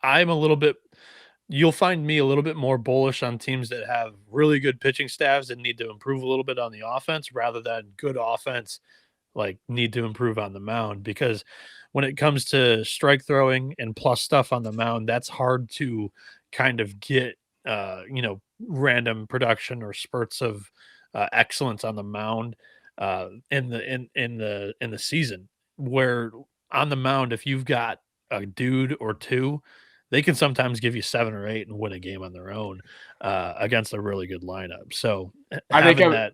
I'm a little bit – you'll find me a little bit more bullish on teams that have really good pitching staffs that need to improve a little bit on the offense rather than good offense like need to improve on the mound, because when it comes to strike throwing and plus stuff on the mound, that's hard to kind of get random production or spurts of excellence on the mound in the season, where on the mound, if you've got a dude or two, they can sometimes give you 7 or 8 and win a game on their own against a really good lineup. So I think a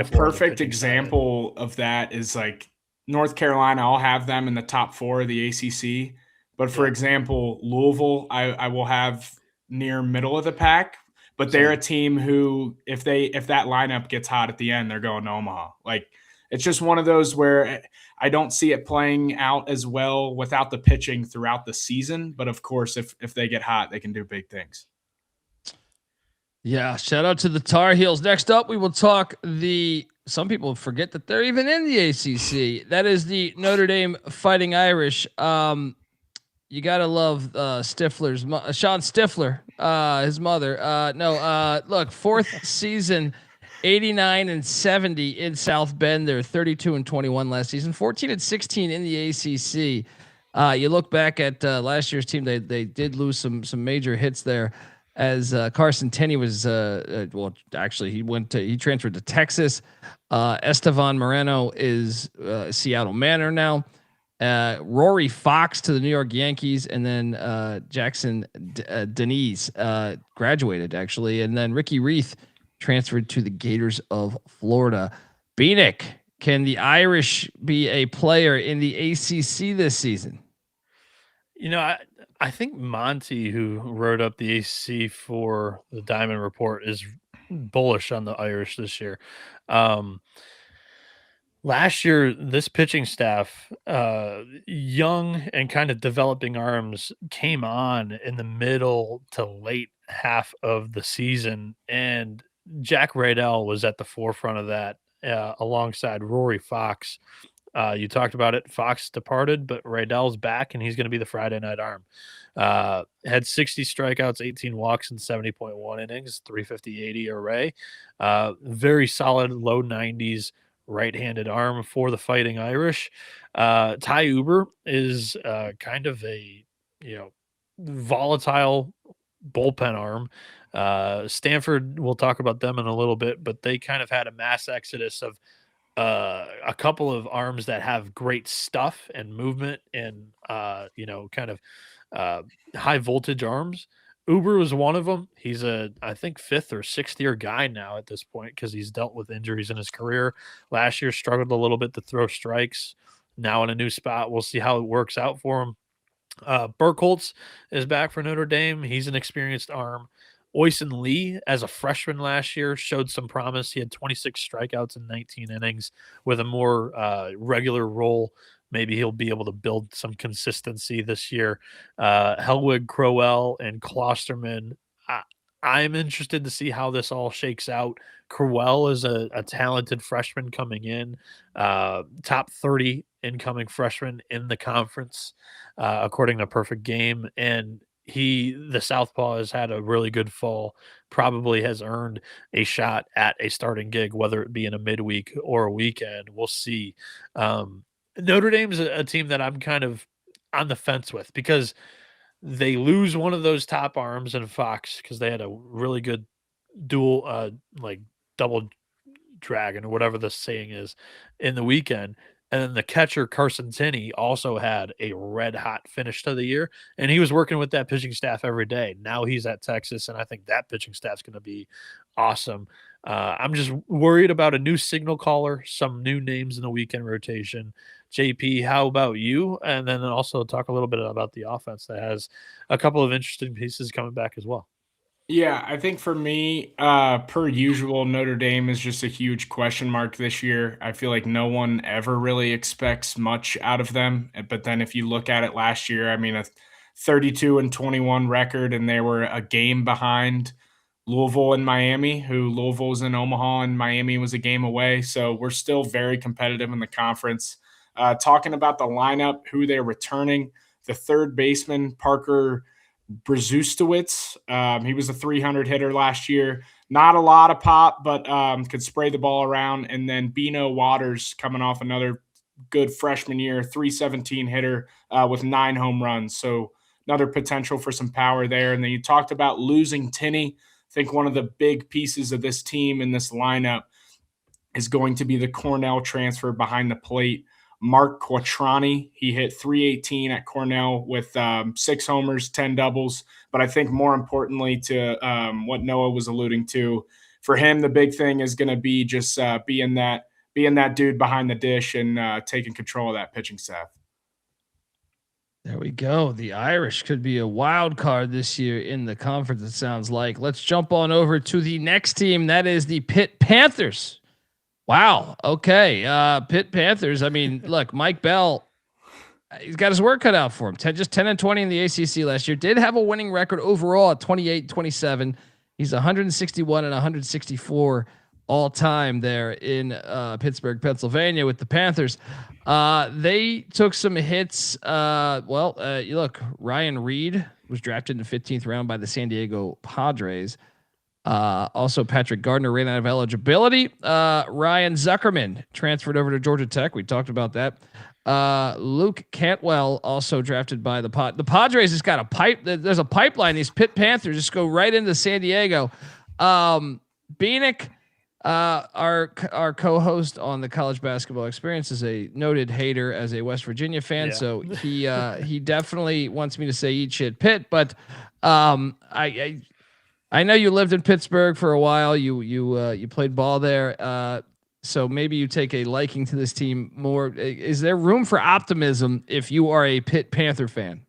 perfect example of that is like North Carolina. I'll have them in the top 4 of the ACC. But for example, Louisville, I will have near middle of the pack. But they're a team who, if that lineup gets hot at the end, they're going to Omaha. Like, it's just one of those where I don't see it playing out as well without the pitching throughout the season. But of course, if they get hot, they can do big things. Yeah, shout out to the Tar Heels. Next up, we will talk some people forget that they're even in the ACC. That is the Notre Dame Fighting Irish. You gotta love Stifler's Sean Stifler, his mother. Look, 4th season, 89-70 in South Bend. They're 32-21 last season, 14-16 in the ACC. You look back at last year's team; they did lose some major hits there. As Carson Tenney was, actually he transferred to Texas. Estevan Moreno is Seattle Manor now. Rory Fox to the New York Yankees, and then Jackson Denise graduated actually, and then Ricky Reith transferred to the Gators of Florida. Bieniek, can the Irish be a player in the ACC this season? I think Monty, who wrote up the ACC for the Diamond Report, is bullish on the Irish this year. Last year, this pitching staff, young and kind of developing arms, came on in the middle to late half of the season, and Jack Radell was at the forefront of that alongside Rory Fox. You talked about it. Fox departed, but Raydell's back, and he's going to be the Friday night arm. Had 60 strikeouts, 18 walks, and 70.1 innings, 350-80 array. Very solid, low 90s right-handed arm for the Fighting Irish. Ty Uber is kind of a volatile bullpen arm. Stanford, we'll talk about them in a little bit, but they kind of had a mass exodus of a couple of arms that have great stuff and movement and kind of high voltage arms. Uber was one of them. He's I think 5th or 6th year guy now at this point because he's dealt with injuries in his career. Last year struggled a little bit to throw strikes. Now in a new spot, we'll see how it works out for him. Burkholz is back for Notre Dame. He's an experienced arm. Oyson Lee, as a freshman last year, showed some promise. He had 26 strikeouts in 19 innings with a more regular role. Maybe he'll be able to build some consistency this year. Helwig, Crowell, and Klosterman. I'm interested to see how this all shakes out. Crowell is a talented freshman coming in, top 30 incoming freshman in the conference, according to Perfect Game. And the Southpaw has had a really good fall, probably has earned a shot at a starting gig, whether it be in a midweek or a weekend. We'll see. Notre Dame's a team that I'm kind of on the fence with because they lose one of those top arms in Fox because they had a really good dual, double dragon or whatever the saying is in the weekend. And then the catcher, Carson Tinney, also had a red-hot finish to the year, and he was working with that pitching staff every day. Now he's at Texas, and I think that pitching staff's going to be awesome. I'm just worried about a new signal caller, some new names in the weekend rotation. JP, how about you? And then also talk a little bit about the offense that has a couple of interesting pieces coming back as well. Yeah, I think for me, per usual, Notre Dame is just a huge question mark this year. I feel like no one ever really expects much out of them. But then if you look at it last year, I mean, a 32-21 record, and they were a game behind Louisville and Miami, who Louisville was in Omaha and Miami was a game away. So we're still very competitive in the conference. Talking about the lineup, who they're returning, the third baseman, Parker Brzustowicz. He was a 300 hitter last year. Not a lot of pop, but could spray the ball around. And then Bino Waters coming off another good freshman year, 317 hitter with 9 home runs. So another potential for some power there. And then you talked about losing Tinney. I think one of the big pieces of this team in this lineup is going to be the Cornell transfer behind the plate, Mark Quattrani. He hit 318 at Cornell with 6 homers, 10 doubles. But I think more importantly to what Noah was alluding to, for him, the big thing is going to be just being that dude behind the dish and taking control of that pitching staff. There we go. The Irish could be a wild card this year in the conference, it sounds like. Let's jump on over to the next team. That is the Pitt Panthers. Wow. Okay. Pitt Panthers. I mean, look, Mike Bell, he's got his work cut out for him. 10-20 in the ACC last year. Did have a winning record overall at 28-27. He's 161 and 164 all time there in Pittsburgh, Pennsylvania with the Panthers. They took some hits. You look, Ryan Reed was drafted in the 15th round by the San Diego Padres. Also Patrick Gardner ran out of eligibility. Ryan Zuckerman transferred over to Georgia Tech. We talked about that. Luke Cantwell also drafted by the Padres has got a pipe. There's a pipeline. These Pitt Panthers just go right into San Diego. Bieniek, our co-host on the College Basketball Experience, is a noted hater as a West Virginia fan. Yeah. So he definitely wants me to say eat shit Pitt, but I know you lived in Pittsburgh for a while. You played ball there. So maybe you take a liking to this team more. Is there room for optimism if you are a Pitt Panther fan?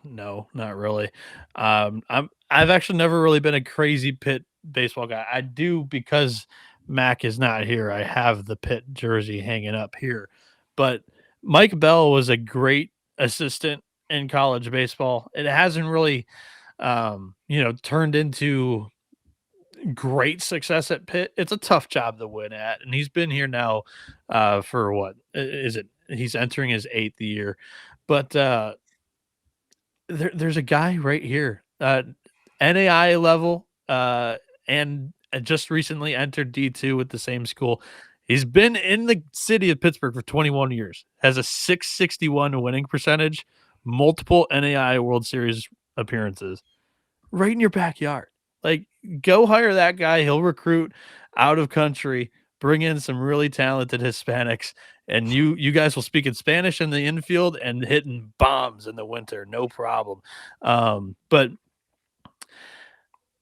No, not really. I've actually never really been a crazy Pitt baseball guy. I do because Mac is not here. I have the Pitt jersey hanging up here, but Mike Bell was a great assistant in college baseball. It hasn't really, turned into great success at Pitt. It's a tough job to win at, and he's been here now for what is it? He's entering his 8th year, but there's a guy right here, NAI level, and just recently entered D2 with the same school. He's been in the city of Pittsburgh for 21 years, has a 661 winning percentage, multiple NAI World Series appearances, right in your backyard. Like, go hire that guy. He'll recruit out of country, bring in some really talented Hispanics, and you guys will speak in Spanish in the infield and hitting bombs in the winter, no problem. But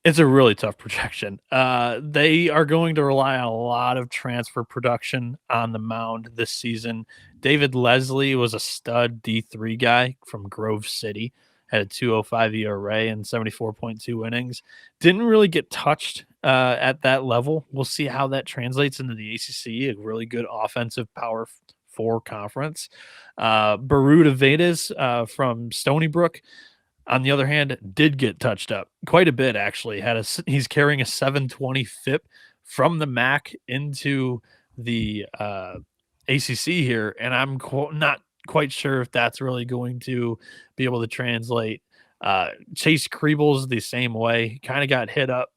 it's a really tough projection. They are going to rely on a lot of transfer production on the mound this season. David Leslie was a stud D3 guy from Grove City, had a 2.05 ERA and 74.2 innings. Didn't really get touched at that level. We'll see how that translates into the ACC, a really good offensive Power 4 conference. Baruda Vedas from Stony Brook, on the other hand, did get touched up quite a bit, actually. He's carrying a 720 FIP from the MAC into the ACC here, and I'm not quite sure if that's really going to be able to translate. Chase Kriebel's the same way. Kind of got hit up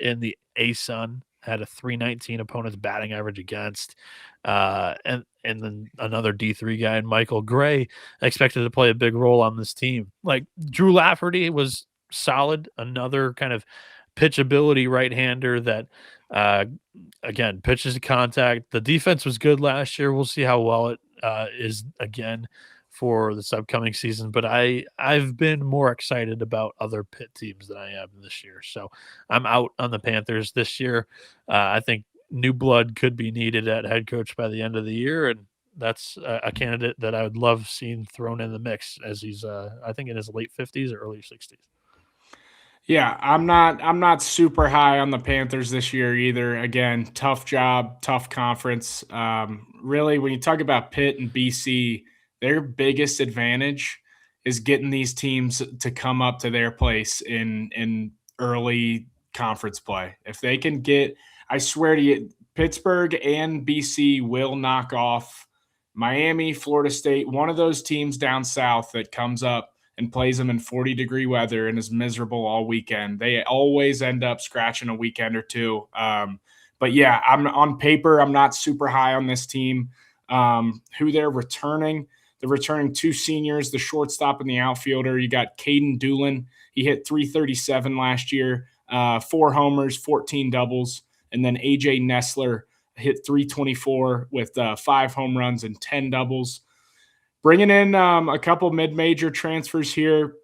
in the ASUN, had a 319 opponent's batting average against. And then another D3 guy, Michael Gray, expected to play a big role on this team. Like, Drew Lafferty was solid, another kind of pitchability right-hander that, again, pitches to contact. The defense was good last year. We'll see how well it is again for this upcoming season. But I've been more excited about other Pitt teams than I am this year. So I'm out on the Panthers this year. I think new blood could be needed at head coach by the end of the year, and that's a candidate that I would love seeing thrown in the mix, as he's I think in his late 50s or early 60s. Yeah, I'm not super high on the Panthers this year either. Again, tough job, tough conference. Really, when you talk about Pitt and BC, their biggest advantage is getting these teams to come up to their place in early conference play. If they can get, I swear to you, Pittsburgh and BC will knock off Miami, Florida State, one of those teams down south that comes up and plays them in 40-degree weather and is miserable all weekend. They always end up scratching a weekend or two. But yeah, I'm on paper, I'm not super high on this team. Who they're returning. They're returning 2 seniors, the shortstop and the outfielder. You got Caden Doolin. He hit 337 last year, 4 homers, 14 doubles. And then AJ Nessler hit 324 with 5 home runs and 10 doubles. Bringing in a couple mid-major transfers here.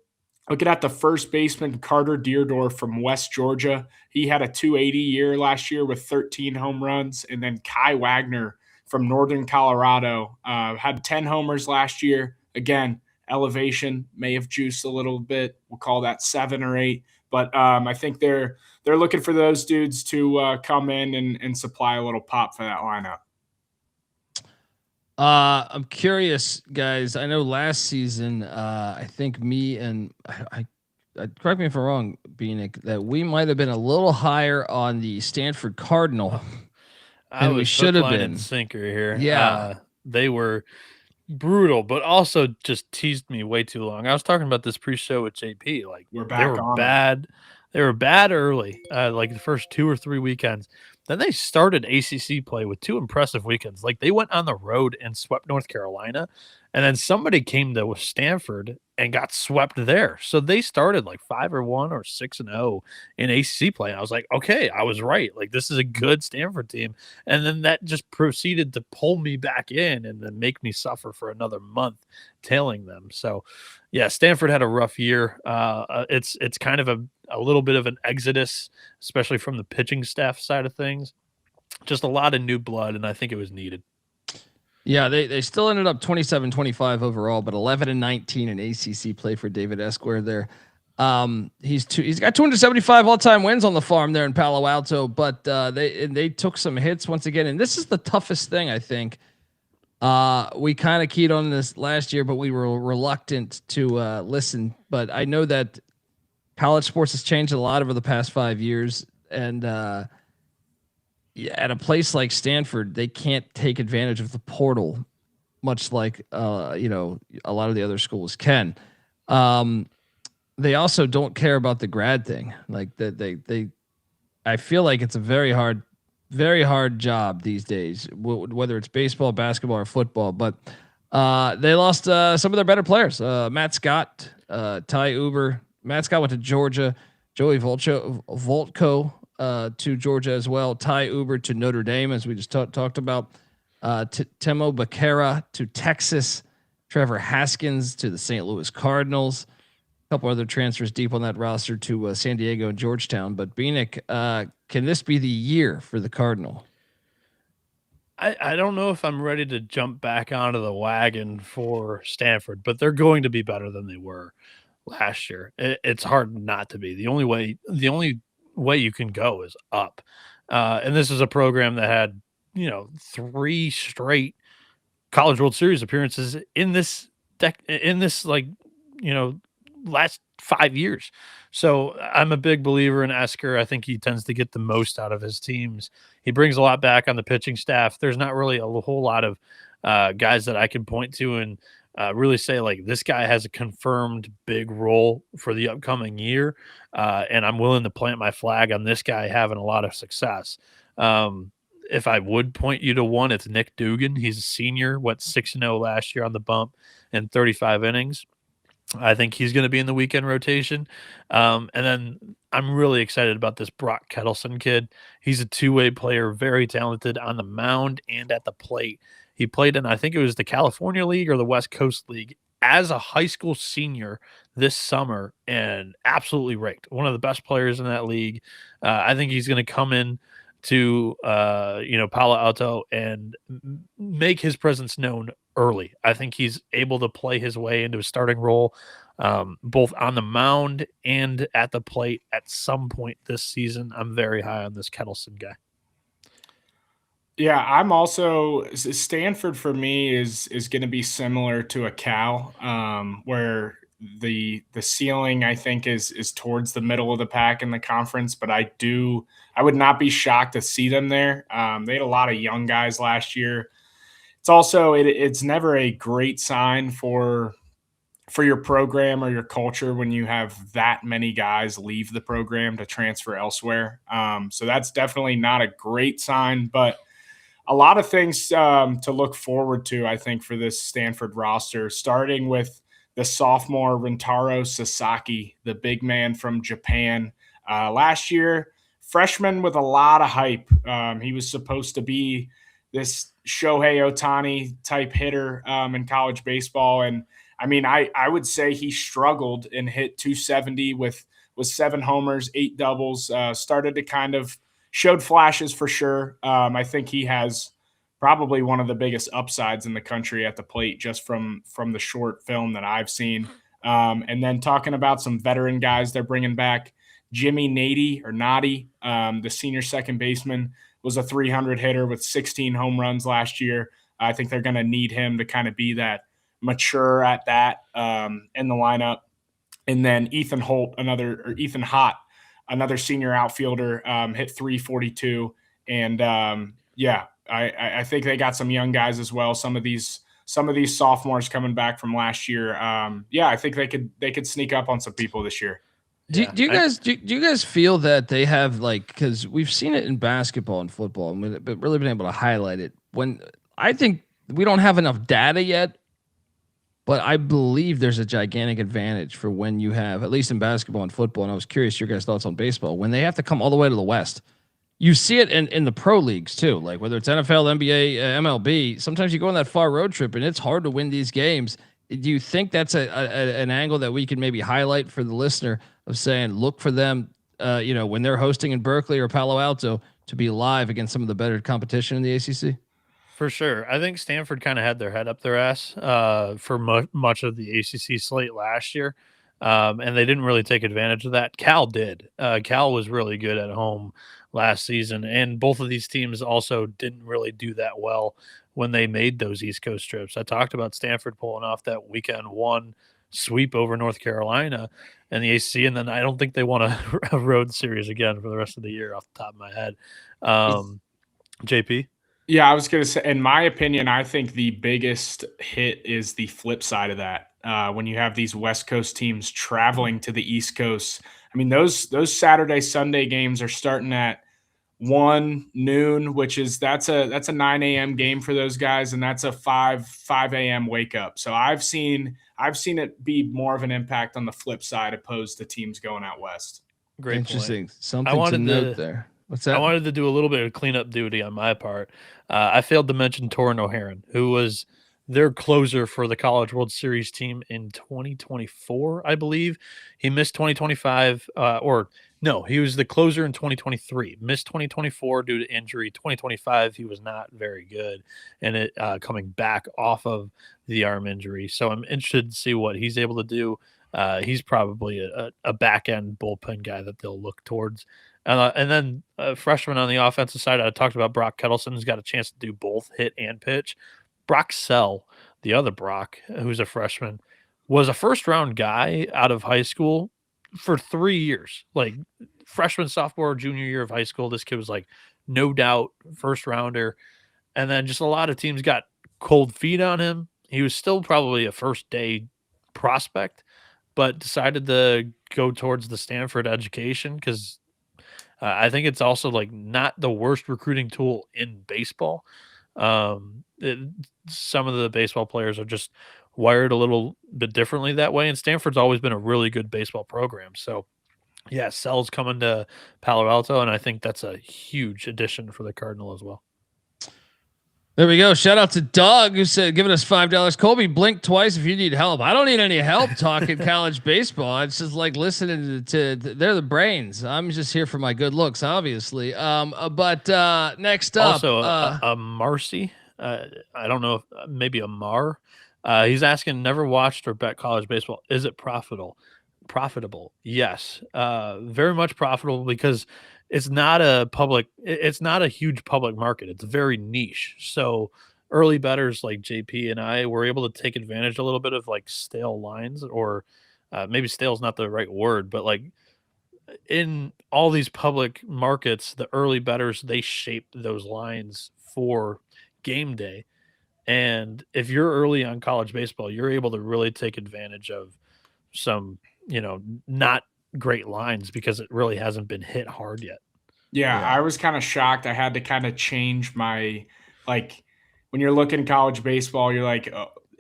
Looking at the first baseman, Carter Deardorff from West Georgia. He had a 280 year last year with 13 home runs. And then Kai Wagner from Northern Colorado had 10 homers last year. Again, elevation may have juiced a little bit. We'll call that 7 or 8. But I think they're looking for those dudes to come in and supply a little pop for that lineup. I'm curious, guys. I know last season, I think me and I correct me if I'm wrong, Bieniek, that we might have been a little higher on the Stanford Cardinal. And we should have been sinker here. Yeah, they were brutal, but also just teased me way too long. I was talking about this pre-show with JP. Like, we're back they were on bad. They were bad early, like the first 2 or 3 weekends. Then they started ACC play with 2 impressive weekends. Like, they went on the road and swept North Carolina, and then somebody came to Stanford and got swept there. So they started like 5-1 or 6-0 in ACC play. And I was like, okay, I was right. Like, this is a good Stanford team. And then that just proceeded to pull me back in and then make me suffer for another month tailing them. So yeah, Stanford had a rough year. It's kind of a little bit of an exodus, especially from the pitching staff side of things. Just a lot of new blood, and I think it was needed. Yeah, they still ended up 27-25 overall, but 11-19 in ACC play for David Esquire there. He's got 275 all-time wins on the farm there in Palo Alto, but they took some hits once again, and this is the toughest thing, I think. We kind of keyed on this last year, but we were reluctant to listen. But I know that college sports has changed a lot over the past 5 years. And at a place like Stanford, they can't take advantage of the portal, much like a lot of the other schools can. They also don't care about the grad thing. Like they I feel like it's a very hard job these days, whether it's baseball, basketball, or football. But they lost some of their better players. Matt Scott, Ty Uber. Matt Scott went to Georgia. Joey Voltko to Georgia as well. Ty Uber to Notre Dame, as we just talked about. Temo Becerra to Texas. Trevor Haskins to the St. Louis Cardinals. A couple other transfers deep on that roster to San Diego and Georgetown. But Bieniek, can this be the year for the Cardinal? I don't know if I'm ready to jump back onto the wagon for Stanford, but they're going to be better than they were last year. It's hard not to be. The only way you can go is up. And this is a program that had 3 straight College World Series appearances in this last 5 years. So I'm a big believer in Esker. I think he tends to get the most out of his teams. He brings a lot back on the pitching staff. There's not really a whole lot of guys that I can point to and really say like this guy has a confirmed big role for the upcoming year. And I'm willing to plant my flag on this guy having a lot of success. If I would point you to one, it's Nick Dugan. He's a senior, 6-0 last year on the bump in 35 innings. I think he's going to be in the weekend rotation. And then I'm really excited about this Brock Kettleson kid. He's a two-way player, very talented on the mound and at the plate. He played in, I think it was the California League or the West Coast League as a high school senior this summer and absolutely raked. One of the best players in that league. I think he's going to come in to Palo Alto and make his presence known early. I think he's able to play his way into a starting role both on the mound and at the plate at some point this season. I'm very high on this Kettleson guy. Yeah, I'm also Stanford for me is going to be similar to a Cal, where the ceiling I think is towards the middle of the pack in the conference, but I would not be shocked to see them there. They had a lot of young guys last year. It's also it's never a great sign for your program or your culture when you have that many guys leave the program to transfer elsewhere. So that's definitely not a great sign, but a lot of things to look forward to, I think, for this Stanford roster, starting with the sophomore Rintaro Sasaki, the big man from Japan. Last year, freshman with a lot of hype. He was supposed to be this Shohei Ohtani type hitter in college baseball. And I mean, I would say he struggled and hit 270 with 7 homers, 8 doubles, started to kind of showed flashes for sure. I think he has probably one of the biggest upsides in the country at the plate just from the short film that I've seen. And then talking about some veteran guys they're bringing back, Jimmy Nady, the senior second baseman, was a 300 hitter with 16 home runs last year. I think they're going to need him to kind of be that mature at that in the lineup. And then Ethan Hott, another senior outfielder, hit 342. And I think they got some young guys as well. Some of these sophomores coming back from last year. I think they could sneak up on some people this year. Do you guys feel that they have, like, because we've seen it in basketball and football and we've really been able to highlight it, when I think we don't have enough data yet, but I believe there's a gigantic advantage for when you have, at least in basketball and football, and I was curious your guys' thoughts on baseball, when they have to come all the way to the West. You see it in the pro leagues too, like whether it's NFL, NBA, MLB. Sometimes you go on that far road trip and it's hard to win these games. Do you think that's an angle that we can maybe highlight for the listener of saying, look for them, when they're hosting in Berkeley or Palo Alto to be live against some of the better competition in the ACC? For sure. I think Stanford kind of had their head up their ass for much of the ACC slate last year, and they didn't really take advantage of that. Cal did. Cal was really good at home last season, and both of these teams also didn't really do that well when they made those East Coast trips. I talked about Stanford pulling off that weekend one sweep over North Carolina and the ACC, and then I don't think they want a road series again for the rest of the year off the top of my head. JP? Yeah, I was going to say, in my opinion, I think the biggest hit is the flip side of that. When you have these West Coast teams traveling to the East Coast, I mean, those Saturday, Sunday games are starting at 1 noon, which is that's a 9 a.m. game for those guys, and that's a 5 a.m. wake up. So I've seen it be more of an impact on the flip side opposed to teams going out west. Great Interesting. point. Something to note there. What's that? I wanted to do a little bit of cleanup duty on my part. I failed to mention Torrin O'Haron, who was their closer for the College World Series team in 2024, I believe. He missed 2025, he was the closer in 2023. Missed 2024 due to injury. 2025, he was not very good, and it coming back off of the arm injury. So I'm interested to see what he's able to do. He's probably a back-end bullpen guy that they'll look towards. And then freshman on the offensive side, I talked about Brock Kettleson, who's got a chance to do both hit and pitch. Brock Sell, the other Brock, who's a freshman, was a first-round guy out of high school for 3 years. Like freshman, sophomore, junior year of high school, this kid was like no doubt first-rounder. And then just a lot of teams got cold feet on him. He was still probably a first-day prospect, but decided to go towards the Stanford education because I think it's also like not the worst recruiting tool in baseball. Some of the baseball players are just wired a little bit differently that way, and Stanford's always been a really good baseball program. So, yeah, Sell's coming to Palo Alto, and I think that's a huge addition for the Cardinal as well. There we go. Shout out to Doug who said giving us $5. Colby, blink twice if you need help. I don't need any help talking college baseball. It's just like listening to they're the brains. I'm just here for my good looks, obviously. But next up, also a Marcy. I don't know if maybe a Mar. He's asking, never watched or bet college baseball. Is it profitable? Yes, very much profitable because it's not a huge public market. It's very niche. So early bettors like JP and I were able to take advantage a little bit of like stale lines, or maybe stale is not the right word, but like in all these public markets, the early bettors, they shape those lines for game day. And if you're early on college baseball, you're able to really take advantage of some, not great lines because it really hasn't been hit hard yet. Yeah, I was kind of shocked. I had to kind of change my, like, when you're looking college baseball, you're like,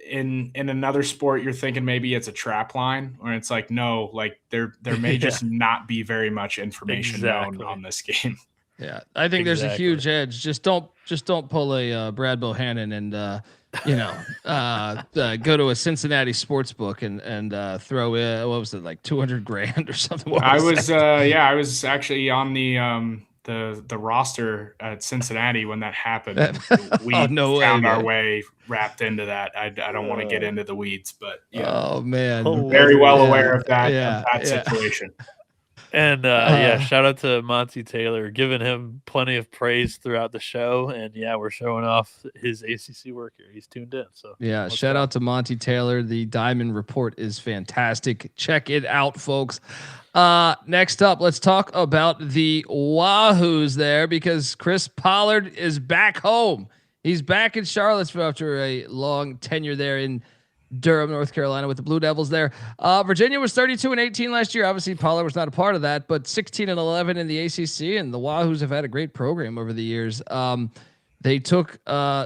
in another sport, you're thinking maybe it's a trap line, or it's like, no, like there may just not be very much information known on this game. Yeah, I think there's a huge edge. Just don't pull a Brad Bohannon and go to a Cincinnati sports book and throw in, what was it, like $200,000 or something? I was actually on the roster at Cincinnati when that happened. We found our way wrapped into that. I don't want to get into the weeds, but oh man, I'm very well aware of that situation. And shout out to Monty Taylor, giving him plenty of praise throughout the show. And we're showing off his ACC work here. He's tuned in. So shout out to Monty Taylor. The Diamond Report is fantastic. Check it out, folks. Next up, let's talk about the Wahoos there, because Chris Pollard is back home. He's back in Charlottesville after a long tenure there in Durham, North Carolina, with the Blue Devils there. Virginia was 32-18 last year. Obviously, Pollard was not a part of that, but 16-11 in the ACC, and the Wahoos have had a great program over the years. They took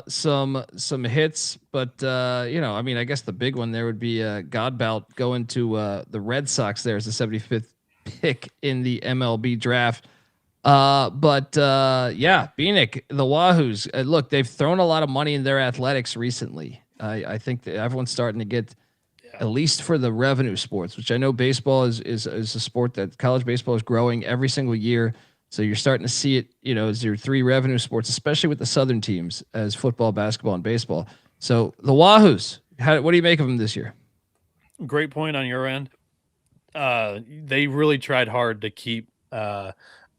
some hits, but I guess the big one there would be Godbout going to the Red Sox there as the 75th pick in the MLB draft. Bieniek, the Wahoos, look, they've thrown a lot of money in their athletics recently. I think that everyone's starting to get, at least for the revenue sports, which I know baseball is a sport that college baseball is growing every single year. So you're starting to see it, as your three revenue sports, especially with the Southern teams as football, basketball, and baseball. So the Wahoos, what do you make of them this year? Great point on your end. They really tried hard to keep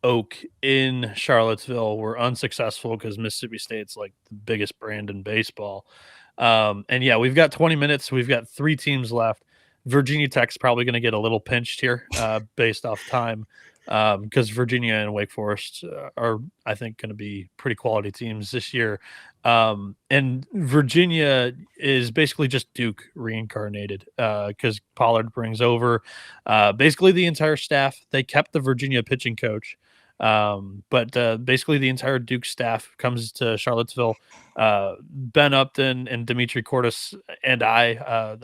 Oak in Charlottesville. Were unsuccessful because Mississippi State's like the biggest brand in baseball. We've got 20 minutes. We've got three teams left. Virginia Tech's probably going to get a little pinched here based off time because Virginia and Wake Forest are, I think, going to be pretty quality teams this year. And Virginia is basically just Duke reincarnated because Pollard brings over basically the entire staff. They kept the Virginia pitching coach. But basically the entire Duke staff comes to Charlottesville. Ben Upton and Dimitri Cordes and I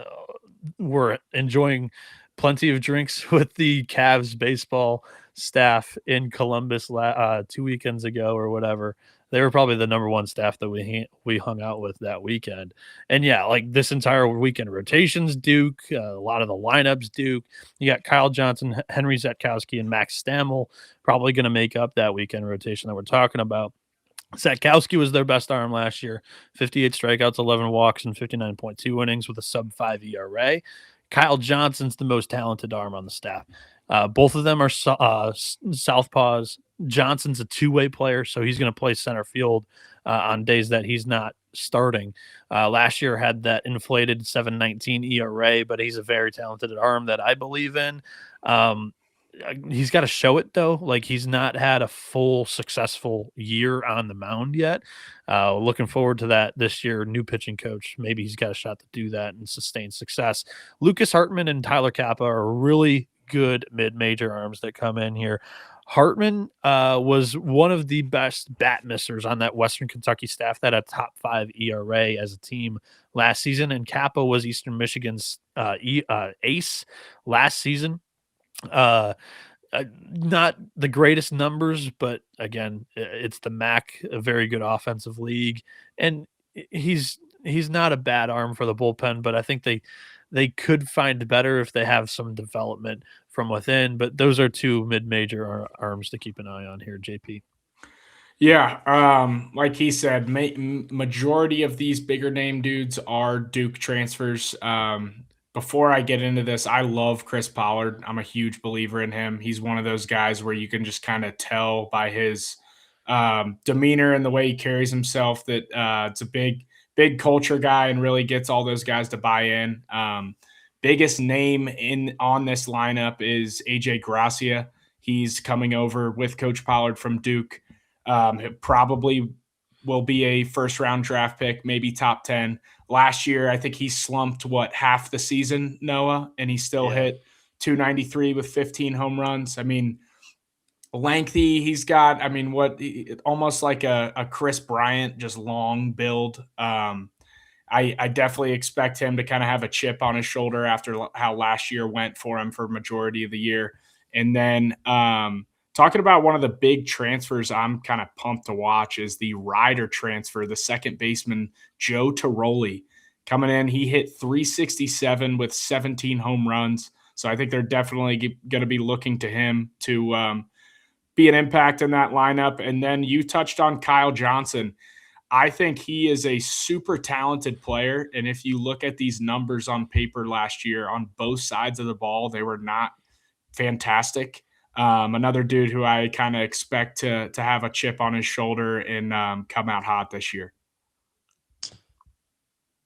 were enjoying plenty of drinks with the Cavs baseball staff in Columbus 2 weekends ago or whatever. They were probably the number one staff that we hung out with that weekend. And yeah, like this entire weekend rotations, Duke, a lot of the lineups, Duke. You got Kyle Johnson, Henry Zetkowski, and Max Stammel probably going to make up that weekend rotation that we're talking about. Zetkowski was their best arm last year, 58 strikeouts, 11 walks, and 59.2 innings with a sub-5 ERA. Kyle Johnson's the most talented arm on the staff. Both of them are southpaws. Johnson's a two-way player, so he's going to play center field on days that he's not starting. Last year had that inflated 7.19 ERA, but he's a very talented arm that I believe in. He's got to show it, though. Like, he's not had a full successful year on the mound yet. Looking forward to that this year. New pitching coach. Maybe he's got a shot to do that and sustain success. Lucas Hartman and Tyler Kappa are really good mid-major arms that come in here. Hartman was one of the best bat missers on that Western Kentucky staff that had top 5 ERA as a team last season, and Kappa was Eastern Michigan's ace last season. Not the greatest numbers, but again, it's the MAC, a very good offensive league, and he's not a bad arm for the bullpen, but I think they could find better if they have some development from within. But those are two mid-major arms to keep an eye on here, JP. Yeah, like he said, majority of these bigger name dudes are Duke transfers. Before I get into this, I love Chris Pollard. I'm a huge believer in him. He's one of those guys where you can just kind of tell by his demeanor and the way he carries himself that it's a big culture guy and really gets all those guys to buy in. Biggest name on this lineup is AJ Gracia. He's coming over with Coach Pollard from Duke. Probably will be a first-round draft pick, maybe top 10. Last year, I think he slumped, half the season, Noah, and he still hit 293 with 15 home runs. I mean, lengthy. He's got, almost like a Chris Bryant, just long build. I definitely expect him to kind of have a chip on his shoulder after how last year went for him for majority of the year. And then talking about one of the big transfers I'm kind of pumped to watch is the Rider transfer, the second baseman, Joe Tiroli. Coming in, he hit 367 with 17 home runs. So I think they're definitely going to be looking to him to be an impact in that lineup. And then you touched on Kyle Johnson. I think he is a super talented player. And if you look at these numbers on paper last year on both sides of the ball, they were not fantastic. Another dude who I kind of expect to have a chip on his shoulder and come out hot this year.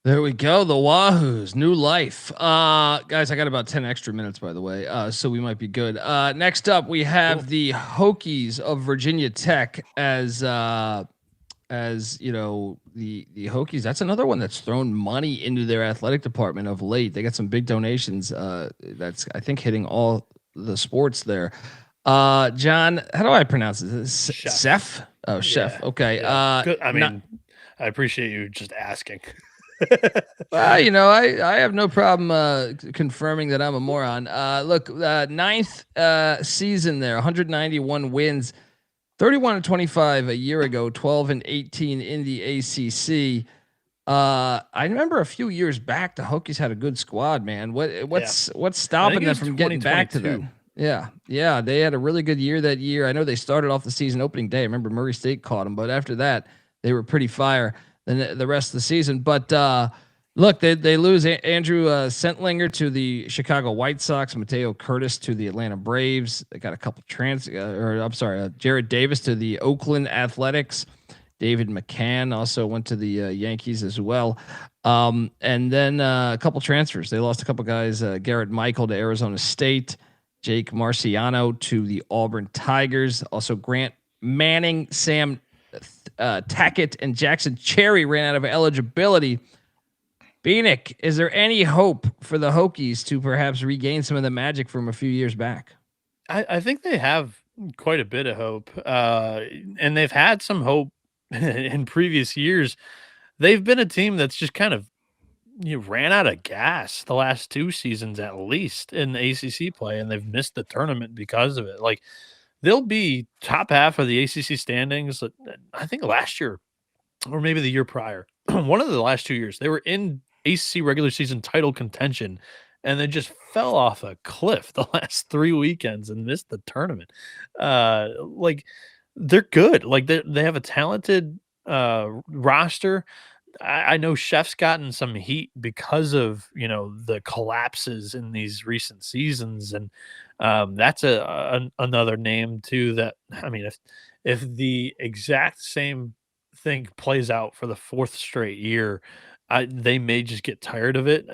There we go. The Wahoos, new life. Guys, I got about 10 extra minutes, by the way, so we might be good. Next up, we have the Hokies of Virginia Tech as you know, the Hokies. That's another one that's thrown money into their athletic department of late. They got some big donations. That's, I think, hitting all the sports there. John, how do I pronounce it? Chef? Oh, Chef. Yeah, okay. Yeah. Good. I appreciate you just asking. Well, you know, I have no problem confirming that I'm a moron. Look, ninth season there, 191 wins, 31-25 a year ago, 12-18 in the ACC. I remember a few years back, the Hokies had a good squad, man. What's stopping them from getting back to them? Yeah, they had a really good year that year. I know they started off the season opening day. I remember Murray State caught them, but after that, they were pretty fire than the rest of the season. But look, they lose Andrew Sentlinger to the Chicago White Sox, Mateo Curtis to the Atlanta Braves. They got a couple Jared Davis to the Oakland Athletics, David McCann also went to the Yankees as well. And then a couple transfers. They lost a couple guys. Garrett Michael to Arizona State. Jake Marciano to the Auburn Tigers. Also Grant Manning, Sam Tackett, and Jackson Cherry ran out of eligibility. Bieniek, is there any hope for the Hokies to perhaps regain some of the magic from a few years back? I think they have quite a bit of hope, and they've had some hope in previous years. They've been a team that's just kind of ran out of gas the last 2 seasons at least in the ACC play, and they've missed the tournament because of it. Like, they'll be top half of the ACC standings. I think last year or maybe the year prior, one of the last 2 years, they were in ACC regular season title contention, and they just fell off a cliff the last 3 weekends and missed the tournament. Like, they're good. Like, they have a talented roster. I know Chef's gotten some heat because of the collapses in these recent seasons, and that's another name too. That, I mean, if the exact same thing plays out for the 4th straight year, they may just get tired of it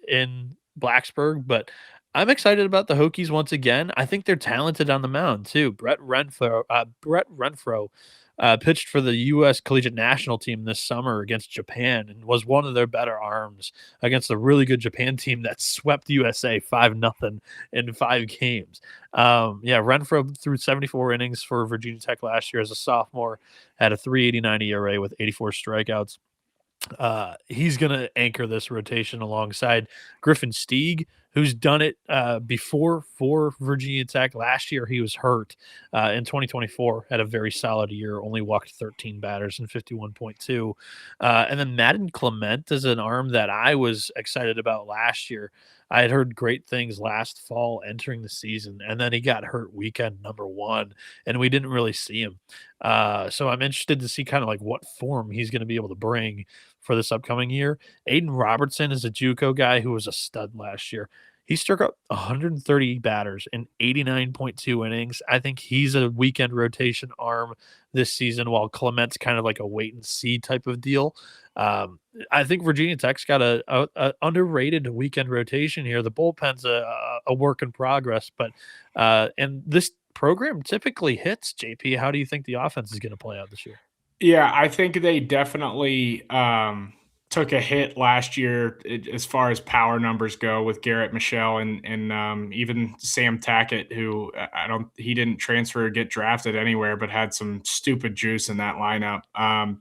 in Blacksburg. But I'm excited about the Hokies once again. I think they're talented on the mound too. Brett Renfro pitched for the U.S. Collegiate National Team this summer against Japan and was one of their better arms against a really good Japan team that swept USA 5-0 in 5 games. Renfro threw 74 innings for Virginia Tech last year as a sophomore, had a 3.89 ERA with 84 strikeouts. He's going to anchor this rotation alongside Griffin Stieg, who's done it before for Virginia Tech. Last year, he was hurt. In 2024, had a very solid year, only walked 13 batters in 51.2. And then Madden Clement is an arm that I was excited about last year. I had heard great things last fall entering the season, and then he got hurt weekend number 1, and we didn't really see him. So I'm interested to see kind of like what form he's going to be able to bring for this upcoming year. Aiden Robertson is a JUCO guy who was a stud last year. He struck out 130 batters in 89.2 innings. I think he's a weekend rotation arm this season, while Clement's kind of like a wait and see type of deal. I think Virginia Tech's got a underrated weekend rotation here. The bullpen's a work in progress, but and this program typically hits. JP, how do you think the offense is going to play out this year? Yeah, I think they definitely took a hit last year as far as power numbers go with Garrett Michelle and even Sam Tackett, who he didn't transfer or get drafted anywhere, but had some stupid juice in that lineup.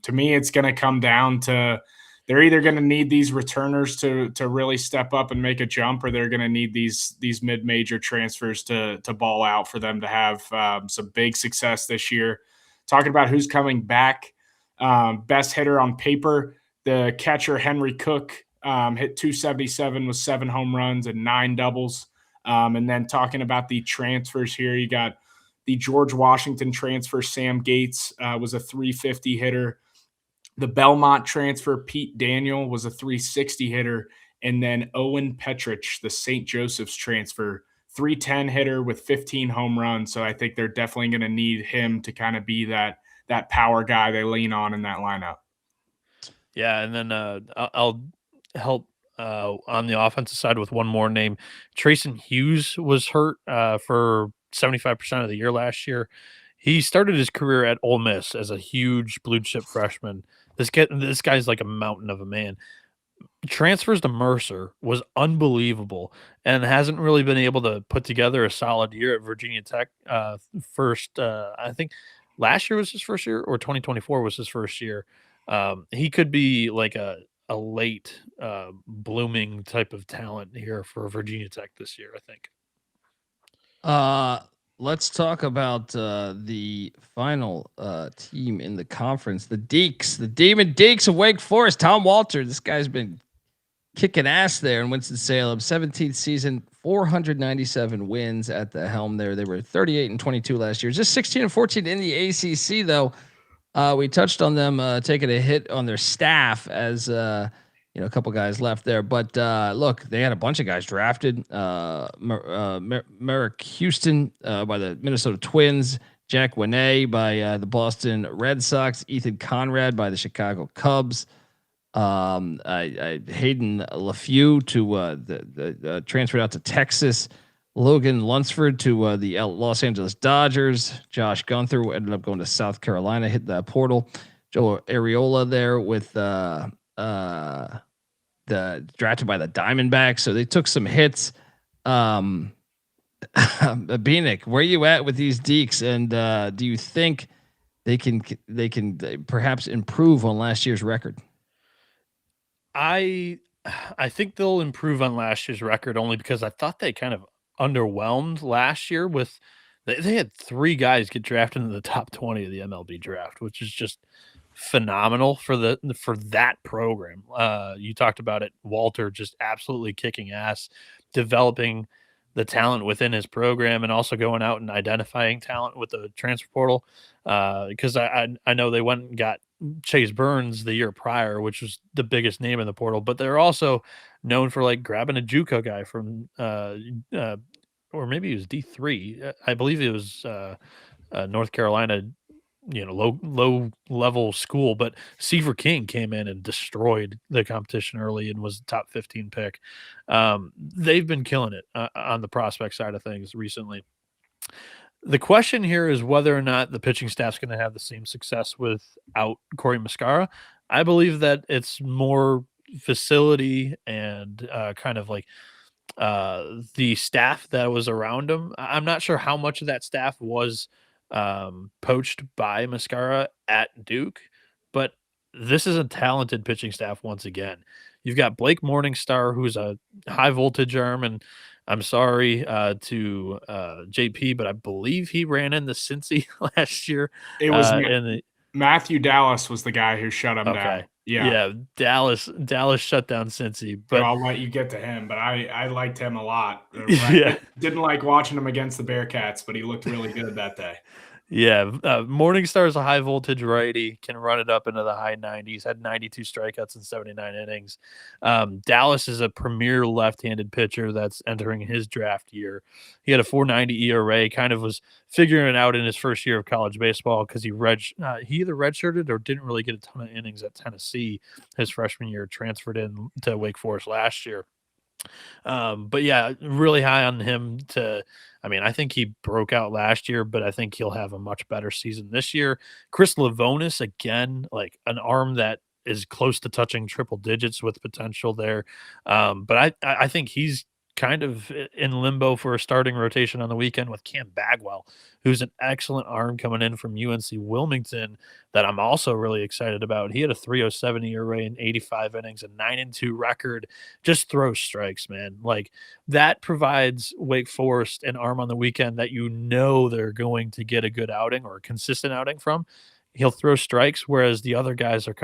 To me, it's going to come down to they're either going to need these returners to really step up and make a jump, or they're going to need these mid-major transfers to ball out for them to have some big success this year. Talking about who's coming back, best hitter on paper, the catcher Henry Cook hit 277 with 7 home runs and 9 doubles. And then talking about the transfers here, you got the George Washington transfer, Sam Gates was a 350 hitter. The Belmont transfer, Pete Daniel, was a 360 hitter. And then Owen Petrich, the St. Joseph's transfer, 310 hitter with 15 home runs. So I think they're definitely going to need him to kind of be that power guy they lean on in that lineup. Yeah, and then I'll help on the offensive side with one more name. Trayson Hughes was hurt for 75% of the year last year. He started his career at Ole Miss as a huge blue chip freshman. This guy's like a mountain of a man. Transfers to Mercer, was unbelievable, and hasn't really been able to put together a solid year at Virginia Tech. I think last year was his first year, or 2024 was his first year. He could be like a late blooming type of talent here for Virginia Tech this year, I think. Let's talk about the final team in the conference, the Deeks, the Demon Deeks of Wake Forest. Tom Walter, this guy's been kicking ass there in Winston-Salem. 17th season, 497 wins at the helm there. They were 38-22 last year. Just 16-14 in the ACC, though. We touched on them taking a hit on their staff as a couple guys left there, but look, they had a bunch of guys drafted. Merrick Houston by the Minnesota Twins, Jack Winay by the Boston Red Sox, Ethan Conrad by the Chicago Cubs, Hayden LaFew to the transferred out to Texas, Logan Lunsford to the Los Angeles Dodgers, Josh Gunther ended up going to South Carolina, hit the portal, Joe Areola there with the drafted by the Diamondbacks, so they took some hits. Bieniek, where are you at with these Deeks, and do you think they can perhaps improve on last year's record? I think they'll improve on last year's record only because I thought they kind of underwhelmed last year with they had 3 guys get drafted into the top 20 of the MLB draft, which is just phenomenal for that program. You talked about it, Walter just absolutely kicking ass, developing the talent within his program and also going out and identifying talent with the transfer portal. Because I know they went and got Chase Burns the year prior, which was the biggest name in the portal, but they're also known for like grabbing a JUCO guy from or maybe he was D3. I believe it was North Carolina, low level school, but Seaver King came in and destroyed the competition early and was the top 15 pick. They've been killing it on the prospect side of things recently. The question here is whether or not the pitching staff's going to have the same success without Corey Muscara. I believe that it's more facility and kind of like the staff that was around him. I'm not sure how much of that staff was poached by Muscara at Duke, but this is a talented pitching staff once again. You've got Blake Morningstar, who's a high voltage arm, and I'm sorry to JP, but I believe he ran into Cincy last year. It was Matthew Dallas was the guy who shut him down. Yeah. Dallas shut down Cincy, but so I'll let you get to him. But I liked him a lot. Yeah, didn't like watching him against the Bearcats, but he looked really good that day. Yeah, Morningstar is a high voltage righty, can run it up into the high 90s, had 92 strikeouts in 79 innings. Dallas is a premier left-handed pitcher that's entering his draft year. He had a 4.90 ERA, kind of was figuring it out in his first year of college baseball because he either redshirted or didn't really get a ton of innings at Tennessee his freshman year, transferred in to Wake Forest last year. But yeah, really high on him I think he broke out last year, but I think he'll have a much better season this year. Chris Lavonis, again, like an arm that is close to touching triple digits with potential there. But I think he's kind of in limbo for a starting rotation on the weekend with Cam Bagwell, who's an excellent arm coming in from UNC Wilmington that I'm also really excited about. He had a 3.07 ERA in 85 innings, a 9-2 record, just throws strikes, man. Like that provides Wake Forest an arm on the weekend that they're going to get a good outing or a consistent outing from. He'll throw strikes, whereas the other guys are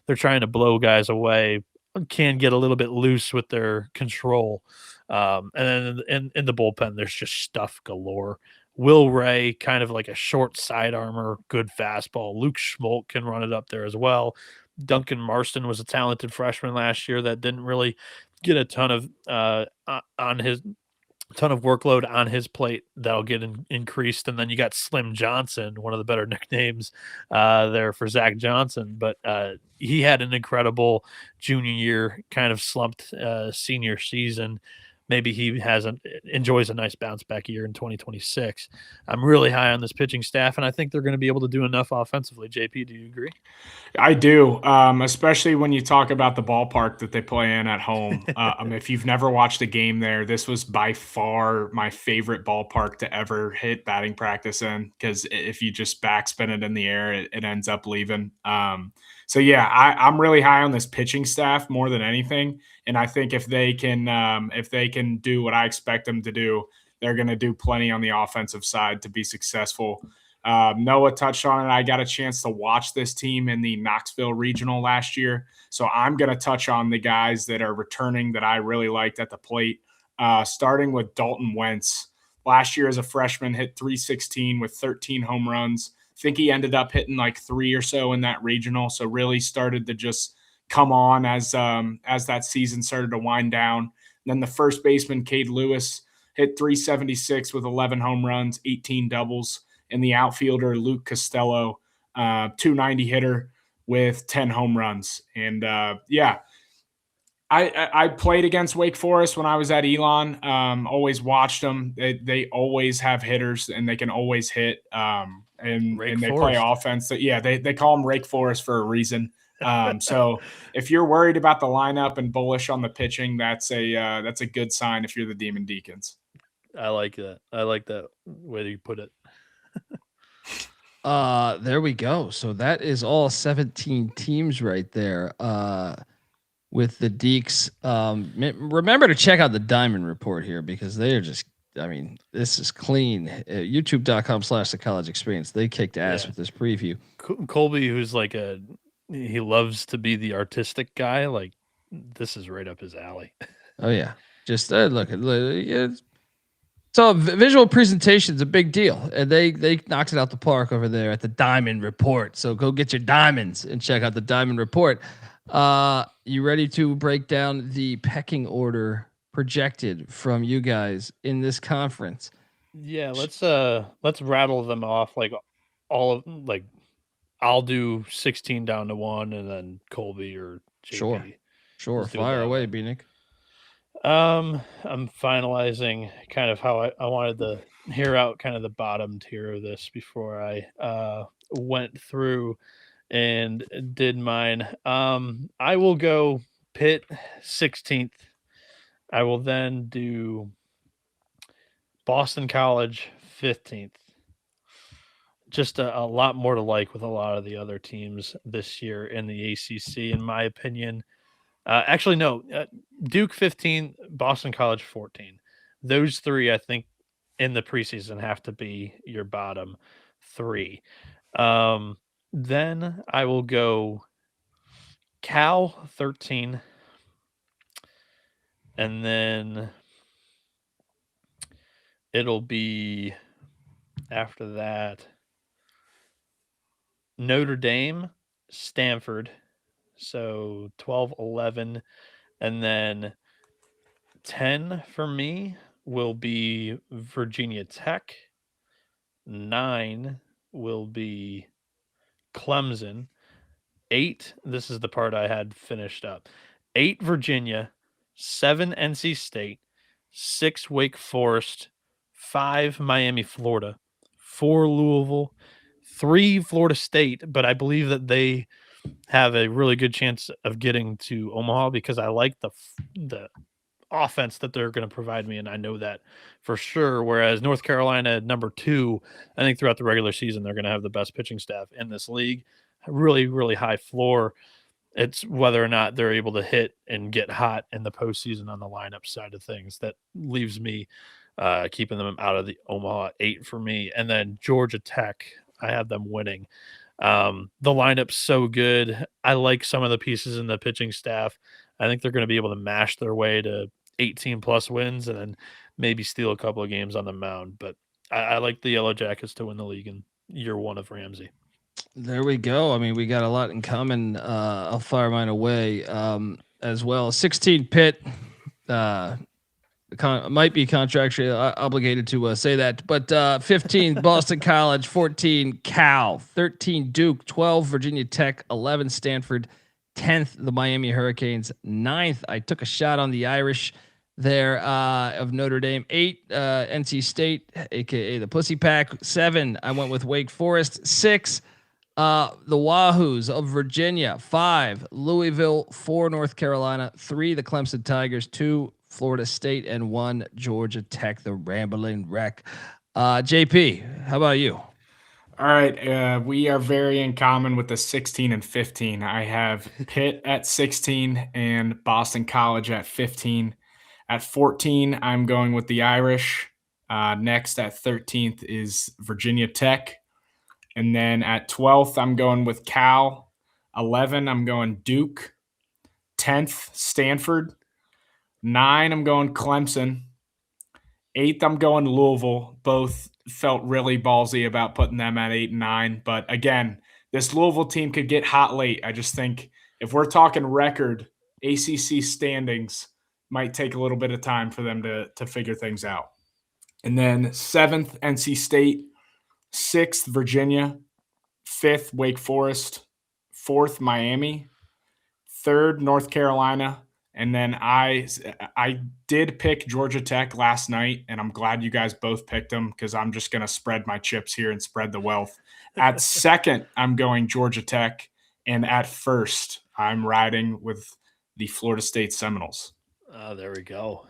they're trying to blow guys away, can get a little bit loose with their control. And then in the bullpen, there's just stuff galore. Will Ray, kind of like a short side armor, good fastball. Luke Schmolk can run it up there as well. Duncan Marston was a talented freshman last year that didn't really get a ton of workload on his plate that'll get increased. And then you got Slim Johnson, one of the better nicknames there for Zach Johnson. But he had an incredible junior year, kind of slumped senior season. Maybe he enjoys a nice bounce back year in 2026. I'm really high on this pitching staff, and I think they're going to be able to do enough offensively. JP, do you agree? I do, especially when you talk about the ballpark that they play in at home. If you've never watched a game there, this was by far my favorite ballpark to ever hit batting practice in, because if you just backspin it in the air, it ends up leaving. So yeah, I'm really high on this pitching staff more than anything, and I think if they can do what I expect them to do, they're going to do plenty on the offensive side to be successful. Noah touched on it. I got a chance to watch this team in the Knoxville Regional last year, so I'm going to touch on the guys that are returning that I really liked at the plate, starting with Dalton Wentz. Last year as a freshman, hit .316 with 13 home runs. I think he ended up hitting like 3 or so in that regional, so really started to just come on as that season started to wind down. And then the first baseman, Cade Lewis, hit .376 with 11 home runs, 18 doubles and the outfielder Luke Costello, 290 hitter with 10 home runs. And I played against Wake Forest when I was at Elon. Always watched them. They always have hitters and they can always hit. And they play offense. They call them Rake Forest for a reason. So if you're worried about the lineup and bullish on the pitching, that's a good sign if you're the Demon Deacons. I like that. I like that way you put it. There we go. So that is all 17 teams right there. With the Deeks. Remember to check out the Diamond Report here because they are just, this is clean. YouTube.com/the college experience. They kicked ass with this preview. Colby, who's he loves to be the artistic guy. Like, this is right up his alley. Oh, yeah. Just look. So visual presentation is a big deal. And they knocked it out the park over there at the Diamond Report. So go get your diamonds and check out the Diamond Report. You ready to break down the pecking order projected from you guys in this conference? Yeah, let's rattle them off. I'll do 16 down to 1, and then Colby or JP. Sure. Fire away, Bieniek. I'm finalizing kind of how I wanted to hear out kind of the bottom tier of this before I went through and did mine. I will go Pitt 16th. I will then do Boston College 15th. Just a lot more to like with a lot of the other teams this year in the ACC, in my opinion. Actually, no. Duke 15, Boston College 14. Those three, I think, in the preseason have to be your bottom three. Then I will go Cal 13. And then it'll be after that Notre Dame, Stanford. So 12, 11. And then 10 for me will be Virginia Tech. 9 will be Clemson. 8, this is the part I had finished up. 8 Virginia, 7 NC State, 6 Wake Forest, 5 Miami, Florida, 4 Louisville, 3 Florida State, but I believe that they have a really good chance of getting to Omaha because I like the offense that they're going to provide me, and I know that for sure. Whereas North Carolina, number 2, I think throughout the regular season they're going to have the best pitching staff in this league. Really, really high floor. It's whether or not they're able to hit and get hot in the postseason on the lineup side of things that leaves me keeping them out of the Omaha 8 for me. And then Georgia Tech, I have them winning. The lineup's so good. I like some of the pieces in the pitching staff. I think they're going to be able to mash their way to 18 plus wins and then maybe steal a couple of games on the mound. But I like the Yellow Jackets to win the league in year 1 of Ramsey. There we go. I mean, we got a lot in common. I'll fire mine away as well. 16 Pitt. Might be contractually obligated to say that, but 15 Boston College, 14 Cal, 13 Duke, 12 Virginia Tech, 11 Stanford, 10th the Miami Hurricanes, 9th I took a shot on the Irish there of Notre Dame, 8 NC State, aka the Pussy Pack, 7 I went with Wake Forest, 6 the Wahoos of Virginia, 5 Louisville, 4 North Carolina, 3 the Clemson Tigers, 2 Florida State, and 1 Georgia Tech, the Rambling Wreck. JP, how about you? All right. We are very in common with the 16 and 15. I have Pitt at 16 and Boston College at 15. At 14, I'm going with the Irish. Next at 13th is Virginia Tech. And then at 12th, I'm going with Cal. 11, I'm going Duke. 10th, Stanford. 9, I'm going Clemson. 8th, I'm going Louisville. Both felt really ballsy about putting them at 8 and 9. But again, this Louisville team could get hot late. I just think if we're talking record, ACC standings might take a little bit of time for them to figure things out. And then 7th, NC State. 6th, Virginia. 5th, Wake Forest. 4th, Miami. 3rd, North Carolina. And then I did pick Georgia Tech last night, and I'm glad you guys both picked them because I'm just going to spread my chips here and spread the wealth. At 2nd, I'm going Georgia Tech. And at 1st, I'm riding with the Florida State Seminoles. There we go.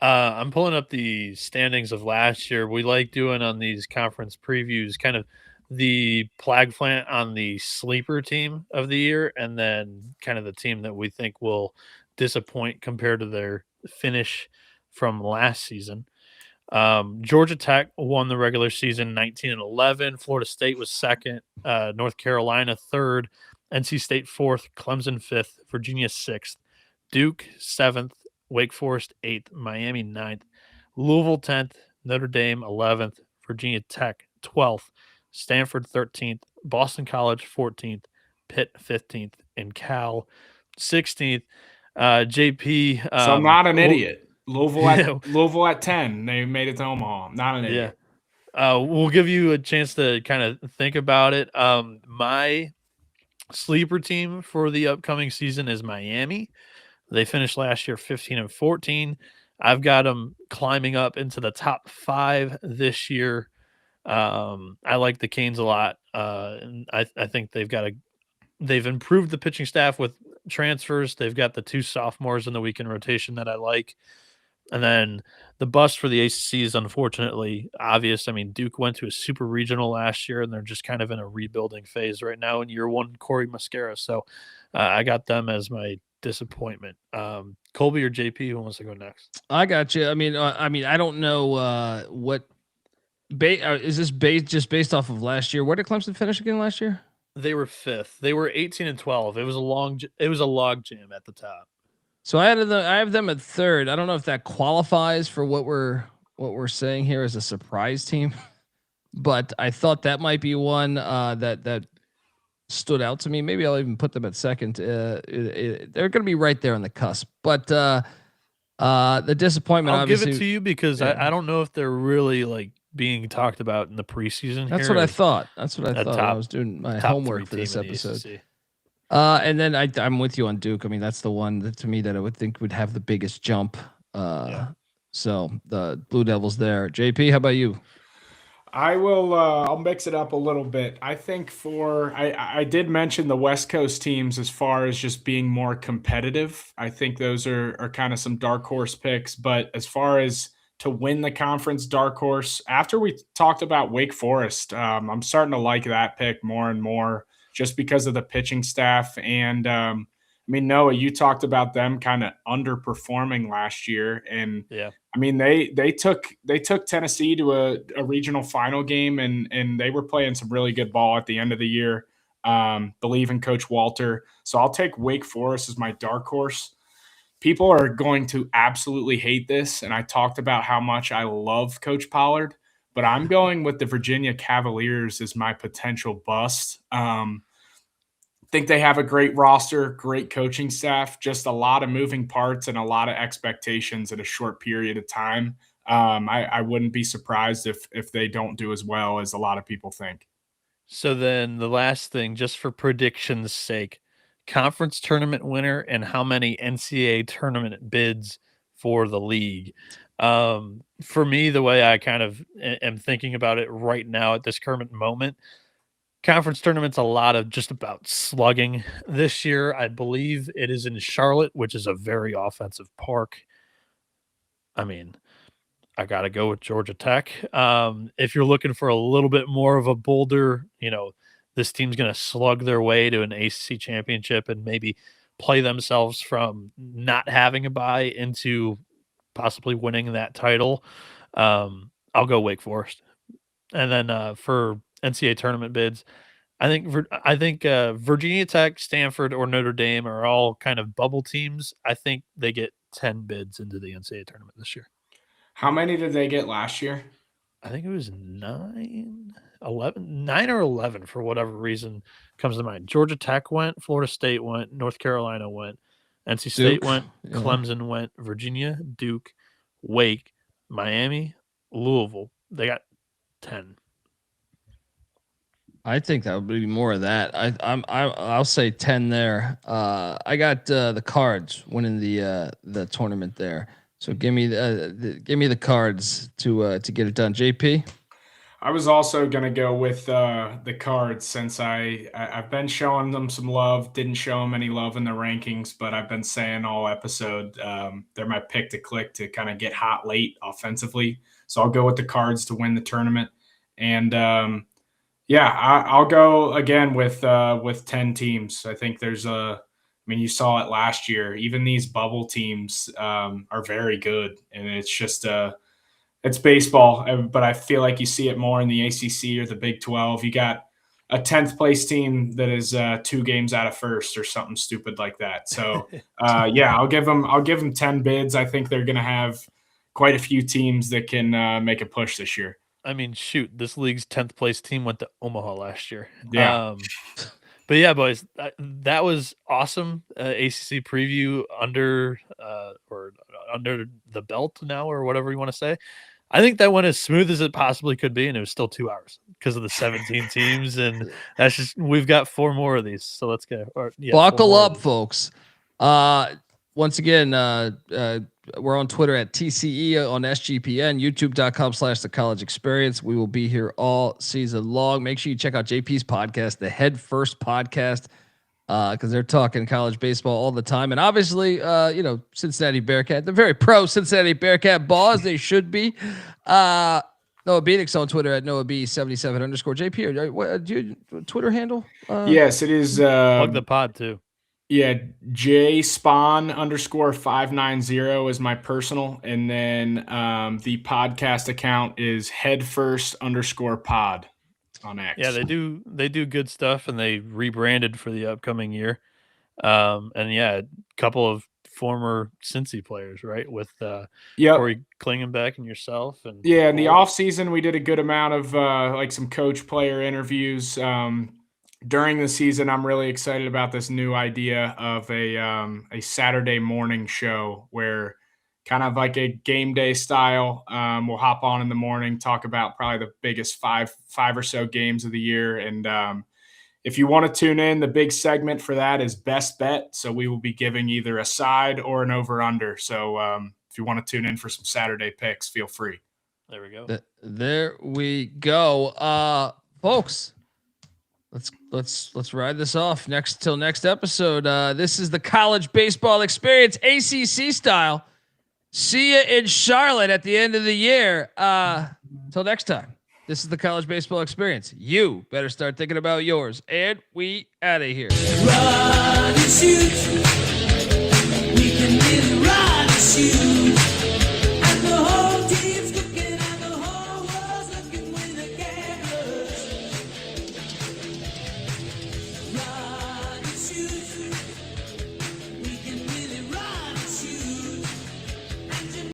I'm pulling up the standings of last year. We like doing on these conference previews kind of the flag plant on the sleeper team of the year, and then kind of the team that we think will disappoint compared to their finish from last season. Georgia Tech won the regular season 19-11. Florida State was 2nd. North Carolina 3rd. NC State 4th. Clemson 5th. Virginia 6th. Duke 7th. Wake Forest 8th. Miami 9th. Louisville 10th. Notre Dame 11th. Virginia Tech 12th. Stanford 13th. Boston College 14th. Pitt 15th. And Cal 16th. JP. So I'm not an idiot. Louisville at 10. They made it to Omaha. I'm not an idiot. We'll give you a chance to kind of think about it. My sleeper team for the upcoming season is Miami. They finished last year 15-14. I've got them climbing up into the top 5 this year. I like the Canes a lot. And I think they've improved the pitching staff with transfers. They've got the 2 sophomores in the weekend rotation that I like. And then the bust for the ACC is unfortunately obvious. I mean, Duke went to a super regional last year, and they're just kind of in a rebuilding phase right now in year 1, Corey Mascara. So I got them as my disappointment. Colby or JP, who wants to go next? I got you. I mean, I don't know what is this just based off of last year. Where did Clemson finish again last year? They were 5th. They were 18-12. It was a log jam at the top. So I have them at 3rd. I don't know if that qualifies for what we're saying here as a surprise team, but I thought that might be one that stood out to me. Maybe I'll even put them at 2nd. They're going to be right there on the cusp, but the disappointment. I'll give it to you because I don't know if they're really like being talked about in the preseason. That's what I thought. That's what I thought. I was doing my homework for this episode. And then I'm with you on Duke. I mean, that's the one that to me that I would think would have the biggest jump. So the Blue Devils there. JP, how about you? I will. I'll mix it up a little bit. I think I did mention the West Coast teams as far as just being more competitive. I think those are kind of some dark horse picks. But as far as to win the conference dark horse, after we talked about Wake Forest, I'm starting to like that pick more and more, just because of the pitching staff. And I mean, Noah, you talked about them kind of underperforming last year. And I mean, they took Tennessee to a regional final game, and they were playing some really good ball at the end of the year. Believe in Coach Walter. So I'll take Wake Forest as my dark horse. People are going to absolutely hate this. And I talked about how much I love Coach Pollard, but I'm going with the Virginia Cavaliers as my potential bust. Think they have a great roster, great coaching staff, just a lot of moving parts and a lot of expectations in a short period of time. I wouldn't be surprised if they don't do as well as a lot of people think. So then the last thing, just for prediction's sake, conference tournament winner and how many NCAA tournament bids for the league. For me, the way I kind of am thinking about it right now at this current moment, conference tournament's a lot of just about slugging this year. I believe it is in Charlotte, which is a very offensive park. I mean, I got to go with Georgia Tech. If you're looking for a little bit more of a bolder, this team's going to slug their way to an ACC championship and maybe play themselves from not having a bye into possibly winning that title. I'll go Wake Forest. And then for NCAA tournament bids, I think Virginia Tech, Stanford, or Notre Dame are all kind of bubble teams. I think they get 10 bids into the NCAA tournament this year. How many did they get last year? I think it was 9 or 11 for whatever reason comes to mind. Georgia Tech went, Florida State went, North Carolina went, NC State went, Clemson went, Virginia, Duke, Wake, Miami, Louisville. They got 10. I think that would be more of that. I'll say 10 there. I got the Cards winning the tournament there. So give me the Cards to get it done. JP. I was also gonna go with the Cards since I've been showing them some love. Didn't show them any love in the rankings, but I've been saying all episode they're my pick to click to kind of get hot late offensively. So I'll go with the Cards to win the tournament. And I'll go again with 10 teams. I think you saw it last year. Even these bubble teams are very good, and it's just it's baseball. But I feel like you see it more in the ACC or the Big 12. You got a 10th place team that is 2 games out of first or something stupid like that. So I'll give them 10 bids. I think they're going to have quite a few teams that can make a push this year. I mean, shoot, this league's 10th place team went to Omaha last year. Yeah. But yeah, boys, that was awesome. ACC preview under the belt now, or whatever you want to say. I think that went as smooth as it possibly could be, and it was still 2 hours because of the 17 teams, and we've got 4 more of these. So let's go. Buckle up, folks. Once again, we're on Twitter at TCE, on SGPN, youtube.com/The College Experience. We will be here all season long. Make sure you check out JP's podcast, the Head First Podcast, because they're talking college baseball all the time. And obviously, Cincinnati Bearcat, they're very pro Cincinnati Bearcat ball, as they should be. Noah Bieniek's on Twitter at NoahB77 _ JP. What do you Twitter handle? Yes, it is. Plug the pod too. Yeah, JSpawn_590 is my personal, and then the podcast account is headfirst_pod on X. Yeah, they do good stuff, and they rebranded for the upcoming year. A couple of former Cincy players, right? With Corey Klingenbeck and yourself, and in the off season we did a good amount of some coach player interviews. During the season, I'm really excited about this new idea of a Saturday morning show where kind of like a game day style. We'll hop on in the morning, talk about probably the biggest five or so games of the year. And if you want to tune in, the big segment for that is Best Bet. So we will be giving either a side or an over-under. So if you want to tune in for some Saturday picks, feel free. There we go. There we go. Folks. Let's ride this off till next episode. This is the College Baseball Experience, ACC style. See you in Charlotte at the end of the year. Till next time. This is the College Baseball Experience. You better start thinking about yours. And we out of here. Run and shoot. We can really run and shoot.